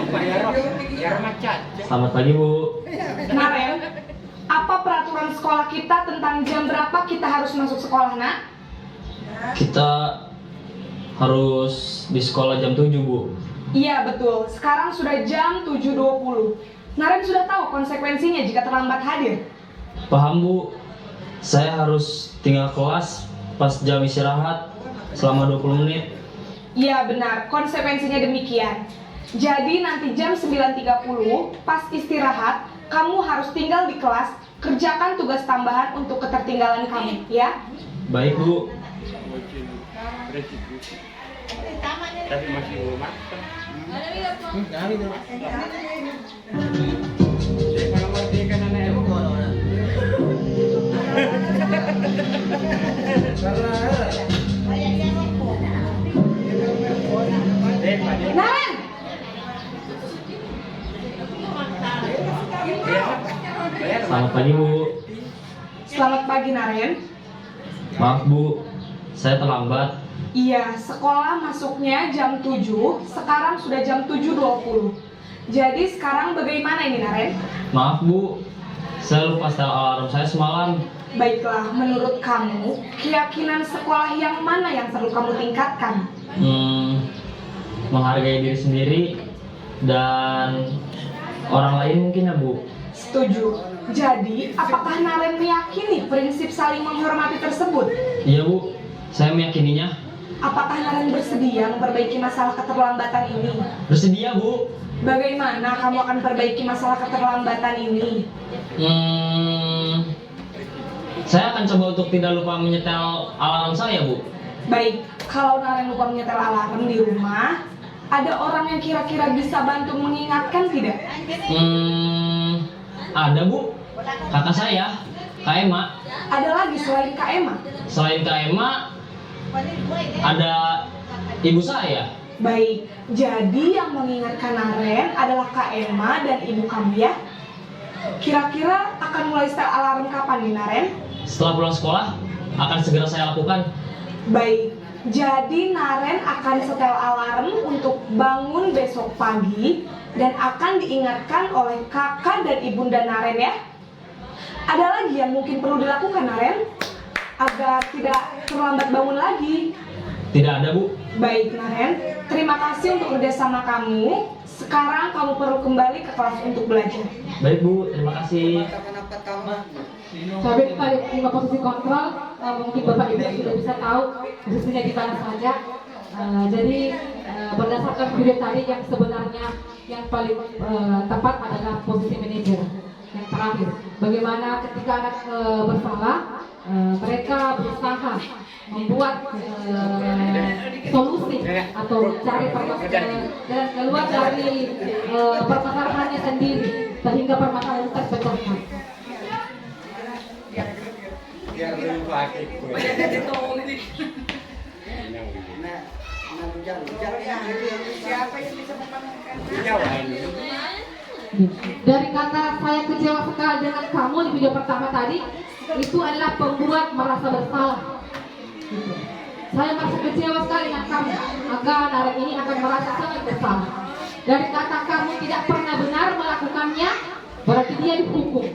biar macet. Selamat pagi Bu. Naren, apa peraturan sekolah kita tentang jam berapa kita harus masuk sekolah nak? Kita harus di sekolah jam 7 Bu. Iya betul, sekarang sudah jam 7.20. Naren sudah tahu konsekuensinya jika terlambat hadir. Paham Bu, saya harus tinggal kelas pas jam istirahat selama 20 menit. Iya benar, konsekuensinya demikian. Jadi nanti jam 9.30 pas istirahat, kamu harus tinggal di kelas, kerjakan tugas tambahan untuk ketertinggalan kamu, ya? Baik Bu. Tapi masih belum makan. Kalau mau tinggal anak ibu Naren, Selamat pagi Bu. selamat pagi Naren. Maaf Bu, saya terlambat. Iya, sekolah masuknya jam 7, sekarang sudah jam 7.20. Jadi sekarang bagaimana ini Naren? Maaf Bu, saya lupa setel alarm saya semalam. Baiklah, menurut kamu, keyakinan sekolah yang mana yang perlu kamu tingkatkan? Menghargai diri sendiri dan orang lain mungkin ya Bu. Setuju. Jadi, apakah Naren meyakini prinsip saling menghormati tersebut? Iya Bu, saya meyakininya. Apakah Naren bersedia memperbaiki masalah keterlambatan ini? Bersedia Bu. Bagaimana kamu akan perbaiki masalah keterlambatan ini? Saya akan coba untuk tidak lupa menyetel alarm saya Bu. Baik, kalau Naren lupa menyetel alarm di rumah, ada orang yang kira-kira bisa bantu mengingatkan tidak? Ada Bu, kakak saya, Kak Ema. Ada lagi selain Kak Emma? Selain Kak Ema, ada ibu saya. Baik, jadi yang mengingatkan Naren adalah Kak Emma dan ibu kamu ya? Kira-kira akan mulai setel alarm kapan nih Naren? Setelah pulang sekolah, akan segera saya lakukan. Baik, jadi Naren akan setel alarm untuk bangun besok pagi dan akan diingatkan oleh kakak dan ibunda Naren ya. Ada lagi yang mungkin perlu dilakukan Naren agar tidak terlambat bangun lagi? Tidak ada Bu. Baik Naren, terima kasih untuk kerjasama kamu. Sekarang kamu perlu kembali ke kelas untuk belajar. Baik Bu, terima kasih. Tapi pada lima posisi kontrol, mungkin Bapak Ibu sudah bisa tahu posisinya di mana saja. Jadi berdasarkan video tadi yang sebenarnya yang paling tepat adalah posisi manajer yang terakhir. Bagaimana ketika anak bersalah, mereka berusaha membuat solusi atau cari dan keluar dari permasalahannya sendiri sehingga permasalahan terpecahkan. biar lebih pakai kue. Dari kata saya kecewa sekali dengan kamu di video pertama tadi, itu adalah pembuat merasa bersalah. Saya merasa kecewa sekali dengan kamu. Akan hari ini akan merasa sangat bersalah. Dari kata kamu tidak pernah benar melakukannya, berarti dia dihukum.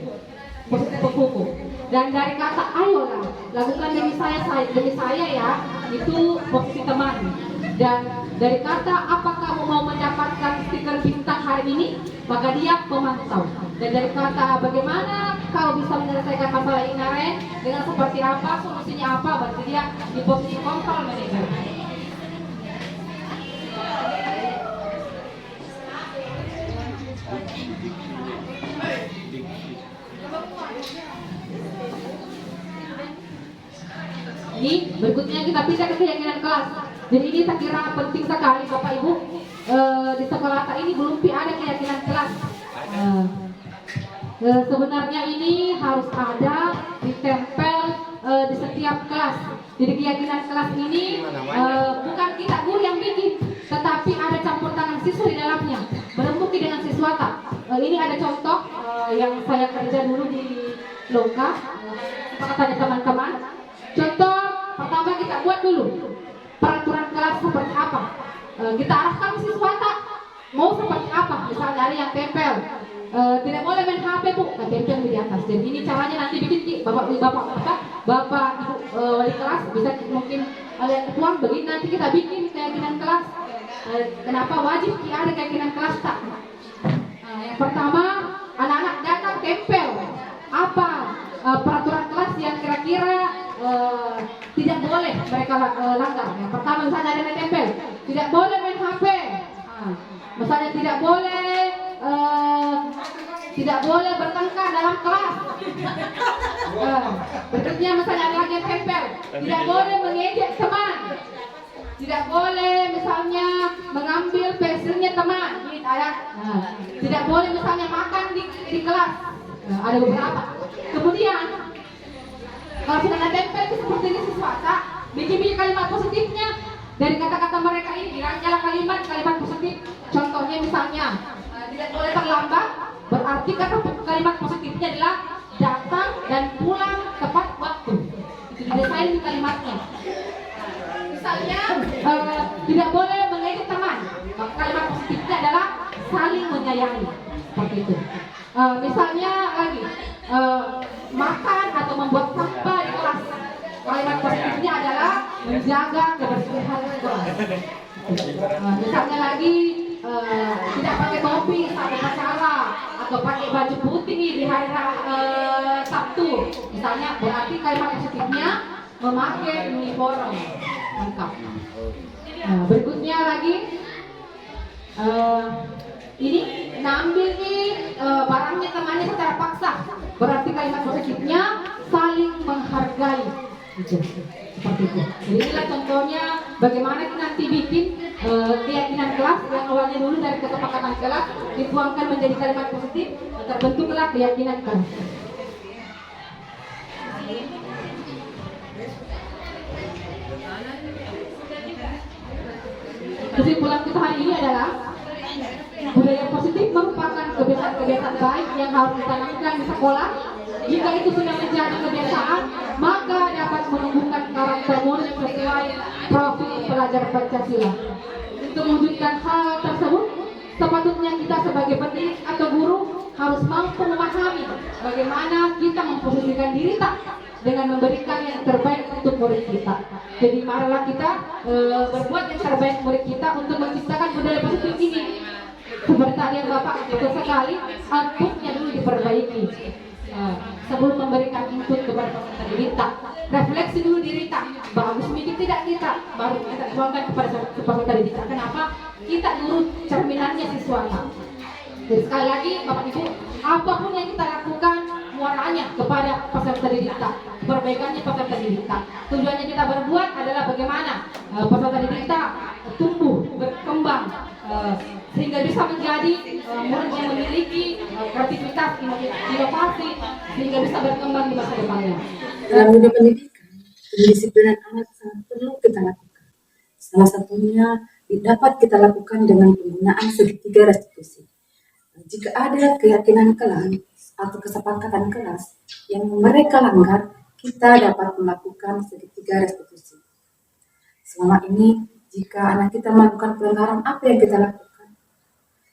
Positif hukum. Dan dari kata ayolah lakukan demi saya ya, itu posisi teman. Dan dari kata apa kamu mau mendapatkan stiker bintang hari ini, maka dia pemantau. Dan dari kata bagaimana kau bisa menyelesaikan masalah ini Naren, dengan seperti apa, solusinya apa, berarti dia di posisi kontrol manager. Ini berikutnya kita pindah ke keyakinan kelas. Jadi ini saya kira penting sekali Bapak Ibu. Di sekolah ini belum ada keyakinan kelas. Sebenarnya ini harus ada ditempel di setiap kelas. Jadi keyakinan kelas ini bukan kita guru yang bikin, tetapi ada campur tangan siswa di dalamnya, berembuk dengan siswata. Ini ada contoh yang saya kerja dulu di Loka, tanya teman-teman. Contoh pertama kita buat dulu peraturan kelas seperti apa. Kita arahkan siswata mau seperti apa. Misalnya ada yang tempel. Tidak boleh main HP bu, tempel di atas. Jadi ini caranya nanti bikin bapak wali kelas bisa mungkin lihat ketuan begini nanti kita bikin keyakinan kelas. Kenapa wajib ada keyakinan kelas tak? Yang pertama anak-anak datang tempel apa peraturan kelas yang kira-kira tidak boleh mereka langgar. Yang pertama misalnya ada yang tempel, tidak boleh main HP. Misalnya tidak boleh bertengkar dalam kelas. Berikutnya misalnya ada lagi yang tempel, tidak boleh mengejek teman, tidak boleh misalnya mengambil pensilnya teman. Tidak boleh misalnya makan di kelas. Ada beberapa. Kemudian kalau sudah ada tempel seperti ini siswata, bikin kalimat positifnya dari kata-kata mereka ini. Dirangkailah kalimat positif. Contohnya misalnya tidak boleh terlambat, berarti kata kalimat positifnya adalah datang dan pulang tepat waktu. Itu didesain di kalimatnya. Misalnya tidak boleh mengejek teman, maka kalimat positifnya adalah saling menyayangi. Seperti itu. Misalnya lagi makan atau membuat sampah di kelas, kalimat positifnya adalah menjaga kebersihan kelas. Misalnya lagi tidak pakai topi saat acara atau pakai baju putih di hari Sabtu, misalnya berarti kalimat positifnya memakai uniform lengkap. Berikutnya lagi ini ngambil barangnya temannya secara paksa, berarti kalimat positifnya saling menghargai. Seperti itu. Jadi inilah contohnya bagaimana kita nanti bikin keyakinan kelas yang awalnya dulu dari kesepakatan kelas dituangkan menjadi kalimat positif, terbentuklah keyakinan kelas. Kesimpulan kita hari ini adalah budaya positif merupakan kebiasaan-kebiasaan baik yang harus ditanamkan di sekolah. Jika itu sudah menjadi kebiasaan, maka dapat menumbuhkan karakter murid sesuai profil pelajar Pancasila. Untuk mewujudkan hal tersebut, sepatutnya kita sebagai pendidik atau guru harus mampu memahami bagaimana kita memposisikan diri dengan memberikan yang terbaik untuk murid kita. Jadi marilah kita berbuat yang terbaik murid kita untuk menciptakan budaya positif ini. Seperti tadi yang Bapak betul sekali, outputnya dulu diperbaiki. Sebelum memberikan input kepada peserta didik, refleksi dulu diri bagus sedikit tidak kita, baru kita tuangkan kepada peserta didik. Kenapa? Kita dulu cerminannya siswa. Jadi sekali lagi Bapak Ibu, apapun yang kita lakukan muaranya kepada peserta didik, perbaikannya peserta didik. Tujuannya kita berbuat adalah bagaimana peserta didik tumbuh, berkembang, sehingga bisa menjadi murid yang memiliki kreativitas, inovasi, sehingga bisa berkembang di masa depannya. Dalam dunia pendidikan, pendisiplinan anak sangat perlu kita lakukan. Salah satunya dapat kita lakukan dengan penggunaan segitiga restitusi. Jika ada keyakinan kelas atau kesepakatan kelas yang mereka langgar, kita dapat melakukan segitiga restitusi. Selama ini, jika anak kita melakukan pelanggaran, apa yang kita lakukan?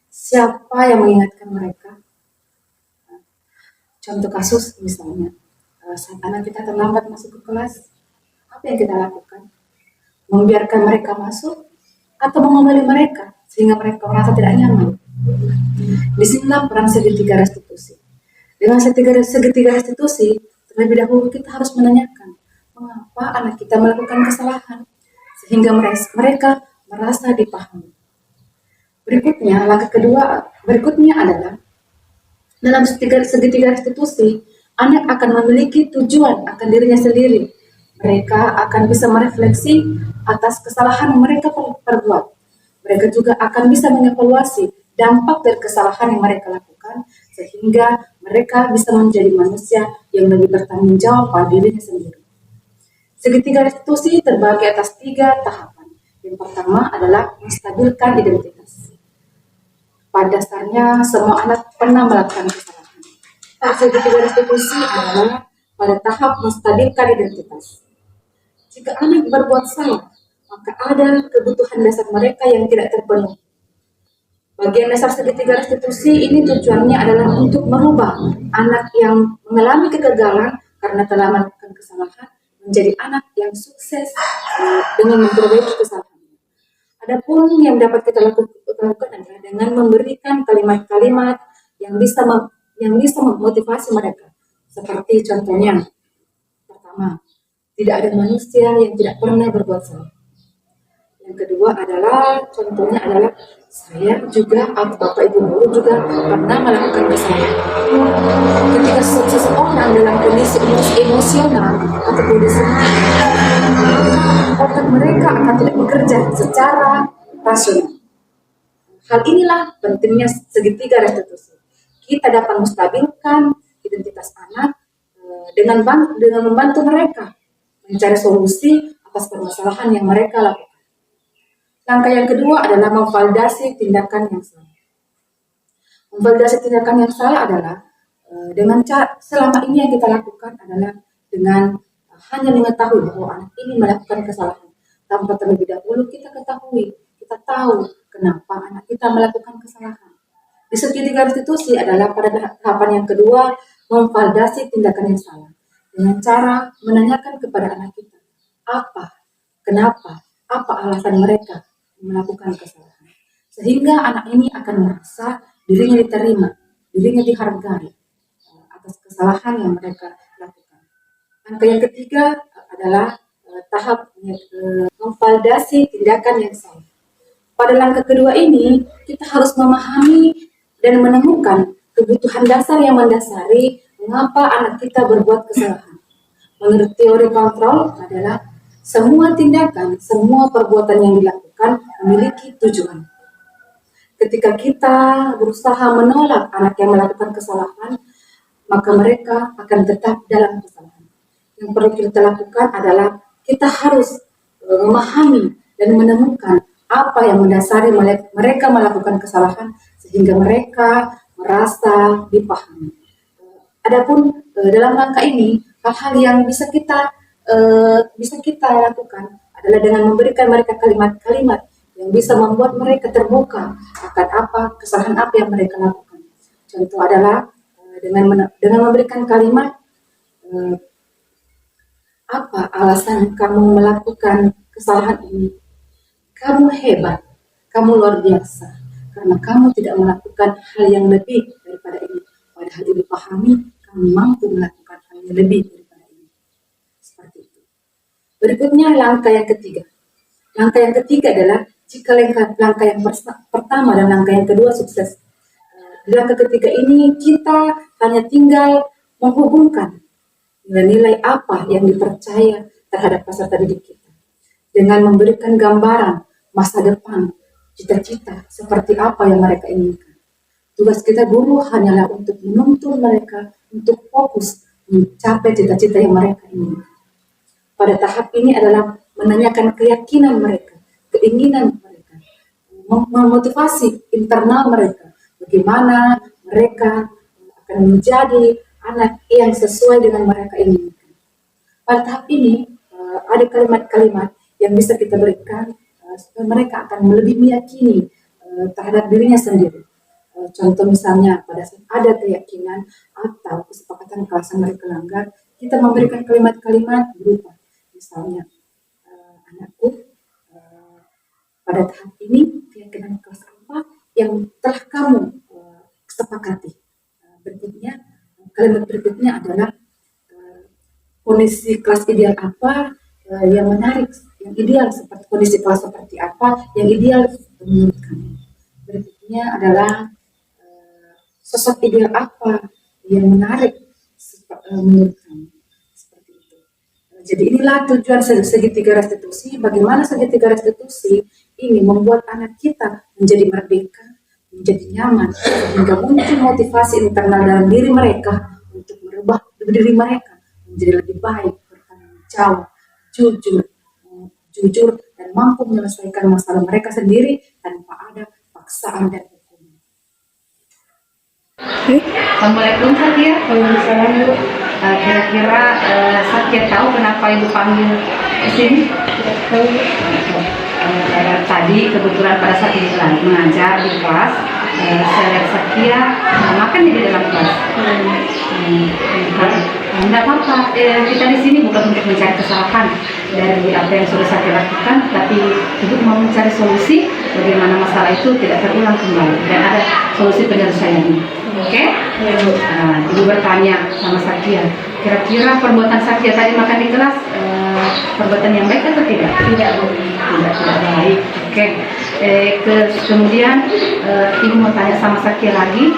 Siapa yang mengingatkan mereka? Contoh kasus misalnya, saat anak kita terlambat masuk ke kelas, apa yang kita lakukan? Membiarkan mereka masuk atau mengomeli mereka sehingga mereka merasa tidak nyaman. Disinilah peran segitiga restitusi. Dengan segitiga restitusi, terlebih dahulu kita harus menanyakan mengapa anak kita melakukan kesalahan sehingga mereka merasa dipahami. Berikutnya adalah dalam segitiga restitusi, anak akan memiliki tujuan akan dirinya sendiri. Mereka akan bisa merefleksi atas kesalahan yang mereka perbuat. Mereka juga akan bisa mengevaluasi dampak dari kesalahan yang mereka lakukan, sehingga mereka bisa menjadi manusia yang lebih bertanggung jawab pada dirinya sendiri. Segitiga restitusi terbagi atas 3 tahapan. Yang pertama adalah menstabilkan identitas. Pada dasarnya, semua anak pernah melakukan kesalahan. Segitiga restitusi adalah pada tahap menstabilkan identitas. Jika anak berbuat salah, maka ada kebutuhan dasar mereka yang tidak terpenuhi. Bagian dasar segitiga restitusi ini tujuannya adalah untuk merubah anak yang mengalami kegagalan karena telah melakukan kesalahan menjadi anak yang sukses dengan memperbaiki kesalahannya. Adapun yang dapat kita lakukan adalah dengan memberikan kalimat-kalimat yang bisa memotivasi mereka. Seperti contohnya, pertama, tidak ada manusia yang tidak pernah berbuat salah. Yang kedua contohnya adalah saya juga atau Bapak Ibu guru juga pernah melakukan kesalahan. Ketika seseorang dalam kondisi emosional atau kondisi otak mereka akan tidak bekerja secara rasional. Hal inilah pentingnya segitiga restitusi. Kita dapat menstabilkan identitas anak dengan membantu mereka mencari solusi atas permasalahan yang mereka lakukan. Langkah yang kedua adalah memvalidasi tindakan yang salah. Memvalidasi tindakan yang salah adalah dengan cara selama ini yang kita lakukan adalah dengan hanya mengetahui bahwa anak ini melakukan kesalahan tanpa terlebih dahulu kita tahu kenapa anak kita melakukan kesalahan. Di segitiga restitusi adalah pada tahapan yang kedua memvalidasi tindakan yang salah dengan cara menanyakan kepada anak kita kenapa, apa alasan mereka melakukan kesalahan, sehingga anak ini akan merasa dirinya diterima, dirinya dihargai atas kesalahan yang mereka lakukan. Langkah yang ketiga adalah tahap memvalidasi tindakan yang salah. Pada langkah kedua ini, kita harus memahami dan menemukan kebutuhan dasar yang mendasari mengapa anak kita berbuat kesalahan. Menurut teori kontrol adalah semua tindakan, semua perbuatan yang dilakukan memiliki tujuan. Ketika kita berusaha menolak anak yang melakukan kesalahan, maka mereka akan tetap dalam kesalahan. Yang perlu kita lakukan adalah kita harus memahami dan menemukan apa yang mendasari mereka melakukan kesalahan sehingga mereka merasa dipahami. Adapun dalam langkah ini, hal-hal yang bisa kita lakukan adalah dengan memberikan mereka kalimat-kalimat yang bisa membuat mereka terbuka akan kesalahan apa yang mereka lakukan. Contoh adalah dengan memberikan kalimat apa alasan kamu melakukan kesalahan ini? Kamu hebat, kamu luar biasa, karena kamu tidak melakukan hal yang lebih daripada ini. Padahal ibu pahami, kamu mampu melakukan hal yang lebih daripada ini. Seperti itu. Berikutnya langkah yang ketiga. Langkah yang ketiga adalah jika langkah yang pertama dan langkah yang kedua sukses. Di langkah ketiga ini kita hanya tinggal menghubungkan nilai-nilai apa yang dipercaya terhadap peserta didik kita dengan memberikan gambaran masa depan, cita-cita seperti apa yang mereka inginkan. Tugas kita guru hanyalah untuk menuntun mereka untuk fokus mencapai cita-cita yang mereka inginkan. Pada tahap ini adalah menanyakan keyakinan mereka, keinginan mereka, memotivasi internal mereka, bagaimana mereka akan menjadi anak yang sesuai dengan mereka inginkan. Pada tahap ini ada kalimat-kalimat yang bisa kita berikan supaya mereka akan lebih meyakini terhadap dirinya sendiri. Contoh misalnya pada saat ada keyakinan atau kesepakatan kelas yang mereka langgar, kita memberikan kalimat-kalimat berupa misalnya, anakku, pada tahap ini keyakinan kelas apa yang telah kamu sepakati. Berikutnya, kalimat berikutnya adalah kondisi kelas ideal apa yang menarik, yang ideal seperti kondisi kelas seperti apa yang ideal menurut kamu. Berikutnya adalah sosok ideal apa yang menarik menurut kamu. Seperti itu. Jadi inilah tujuan segitiga restitusi. Bagaimana segitiga restitusi ini membuat anak kita menjadi merdeka, menjadi nyaman, sehingga muncul motivasi internal dalam diri mereka untuk merubah diri mereka menjadi lebih baik, bertanggung jawab, jujur, dan mampu menyelesaikan masalah mereka sendiri tanpa ada paksaan dan hukuman. Assalamualaikum Satya. Waalaikumsalam Bu. Kira-kira Satya tahu kenapa Ibu panggil ke sini? Tadi kebetulan pada saat Ibu mengajar di kelas, saya lihat Satya makan di dalam kelas. Tidak apa-apa, kita di sini bukan untuk mencari kesalahan dari apa yang sudah Satya lakukan, tapi Ibu mau mencari solusi bagaimana masalah itu tidak terulang kembali dan ada solusi penyelesaiannya. Oke? Ibu bertanya sama Satya, kira-kira perbuatan Satya tadi makan di kelas perbuatan yang baik atau tidak? Tidak baik. Oke. Kemudian Ibu mau tanya sama Satya lagi,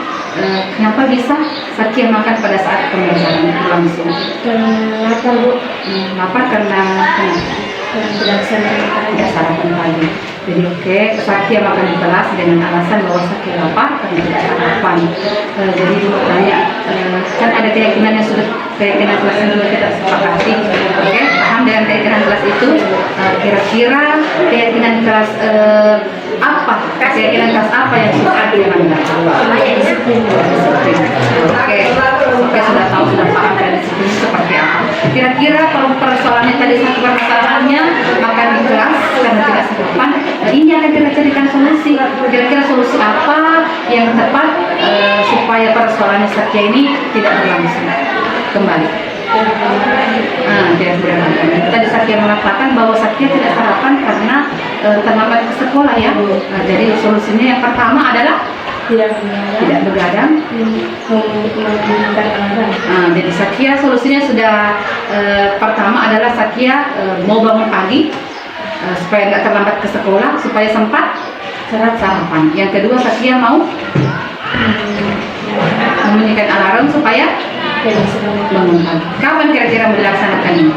kenapa bisa Satya makan pada saat pembelajaran langsung? Lapar Bu. Lapar karena Tidak sarapan pagi. Jadi Satya makan di kelas dengan alasan bahwa Satya lapar karena tidak sarapan. Jadi Ibu bertanya, kan ada keyakinan yang sudah keyakinan kelas yang sudah kita sepakati. Paham dengan keyakinan kelas itu? Kira-kira keyakinan kelas apa? Keyakinan kelas apa yang sudah ada dengan Oke, sudah tahu, sudah paham dan disiplin seperti apa. Kira-kira kalau persoalannya tadi satu permasalahannya makan di kelas karena tidak sarapan, ini akan kita carikan solusi. Kira-kira solusi apa yang tepat supaya persoalannya Satya ini tidak berlangsung kembali? Tadi Satya mengatakan bahwa Satya tidak sarapan karena terlambat ke sekolah ya. Jadi solusinya yang pertama adalah tidak begadang. Jadi Satya solusinya sudah pertama adalah Satya mau bangun pagi supaya nggak terlambat ke sekolah, supaya sempat sarapan. Yang kedua Satya mau membunyikan alarm supaya bangun pagi. Kapan kira-kira mau dilaksanakan ini?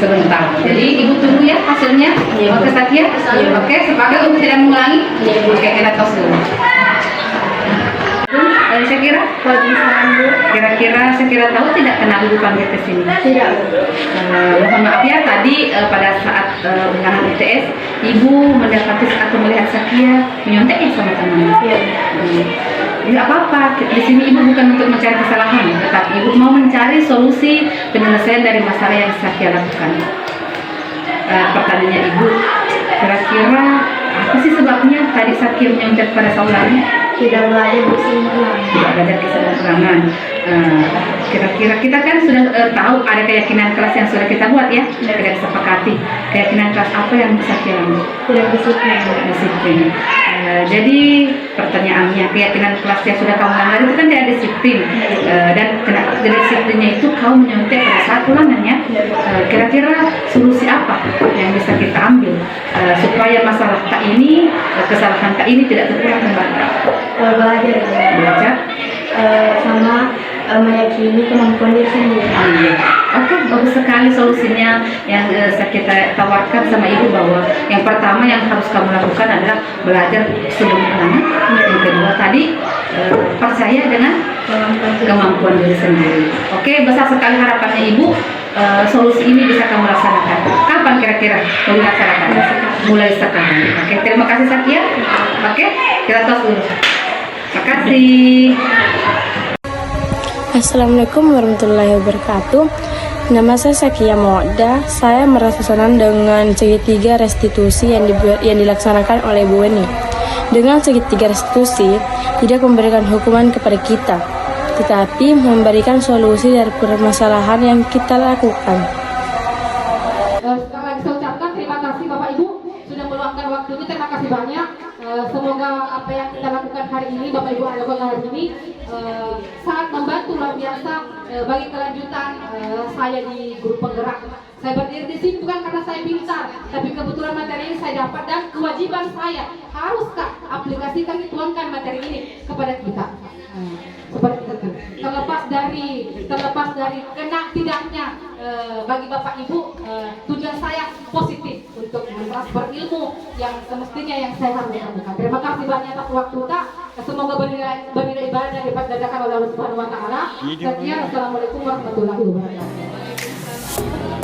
Sebentar. Jadi Ibu tunggu ya hasilnya. Oke Satya? Oke, sepakat untuk tidak mengulangi? Oke, kita tos dulu. Saya kira tahu tidak kenapa Ibu panggil ke sini? Tidak. Mohon maaf ya, tadi pada saat ulangan UTS Ibu mendapati atau melihat Satya menyontek ya sama teman. Iya. Tidak apa-apa, di sini Ibu bukan untuk mencari kesalahan, tetapi Ibu mau mencari solusi penyelesaian dari masalah yang Satya lakukan. Pertanyaannya Ibu, kira-kira apa sih sebabnya tadi Satya menyontek pada saudaranya? Tidak belajar keseimbangan. Kira-kira kita kan sudah tahu ada keyakinan kelas yang sudah kita buat ya, tidak disepakati. Keyakinan kelas apa yang Satya lakukan? Tidak disiplin. Jadi pertanyaannya, keyakinan kelas yang sudah kamu langgar itu kan tidak disiplin, dan tidak disiplinnya itu kamu menyontek pada saat ulangannya. Kira-kira solusi apa yang bisa kita ambil supaya masalah ini, kesalahan ini tidak terulang kembali? Belajar sama meyakini kemampuan diri sendiri. Oke, bagus sekali solusinya yang kita tawarkan sama Ibu, bahwa yang pertama yang harus kamu lakukan adalah belajar sebelum ulangan. Yang kedua tadi percaya dengan kemampuan diri sendiri. Oke, besar sekali harapannya Ibu solusi ini bisa kamu laksanakan. Kapan kira-kira mau dilaksanakan? Mulai sekarang. Oke, terima kasih Satya. Oke, kita tos dulu. Terima kasih. Assalamualaikum warahmatullahi wabarakatuh. Nama saya Sakia Mawaddah. Saya merasa senang dengan segitiga restitusi yang dilaksanakan oleh Bu Weni. Dengan segitiga restitusi, tidak memberikan hukuman kepada kita, tetapi memberikan solusi dari permasalahan yang kita lakukan. Sekali lagi saya ucapkan terima kasih Bapak Ibu sudah meluangkan waktunya. Terima kasih banyak. Semoga apa yang kita lakukan hari ini, Bapak Ibu lakukan hari ini sangat membantu luar biasa bagi kelanjutan saya di grup penggerak. Saya berdiri di sini bukan karena saya pintar, tapi kebetulan materi ini saya dapat dan kewajiban saya haruskah aplikasikan, tuangkan materi ini kepada kita. Seperti itu. Terlepas dari kena tidaknya bagi Bapak Ibu, tujuan saya positif untuk mentransfer ilmu yang semestinya yang saya harus lakukan. Terima kasih banyak atas waktu tak. Semoga bernilai ibadah dan diperdadakan oleh Allah Subhanahu wa taala. Sekian, assalamualaikum warahmatullahi wabarakatuh.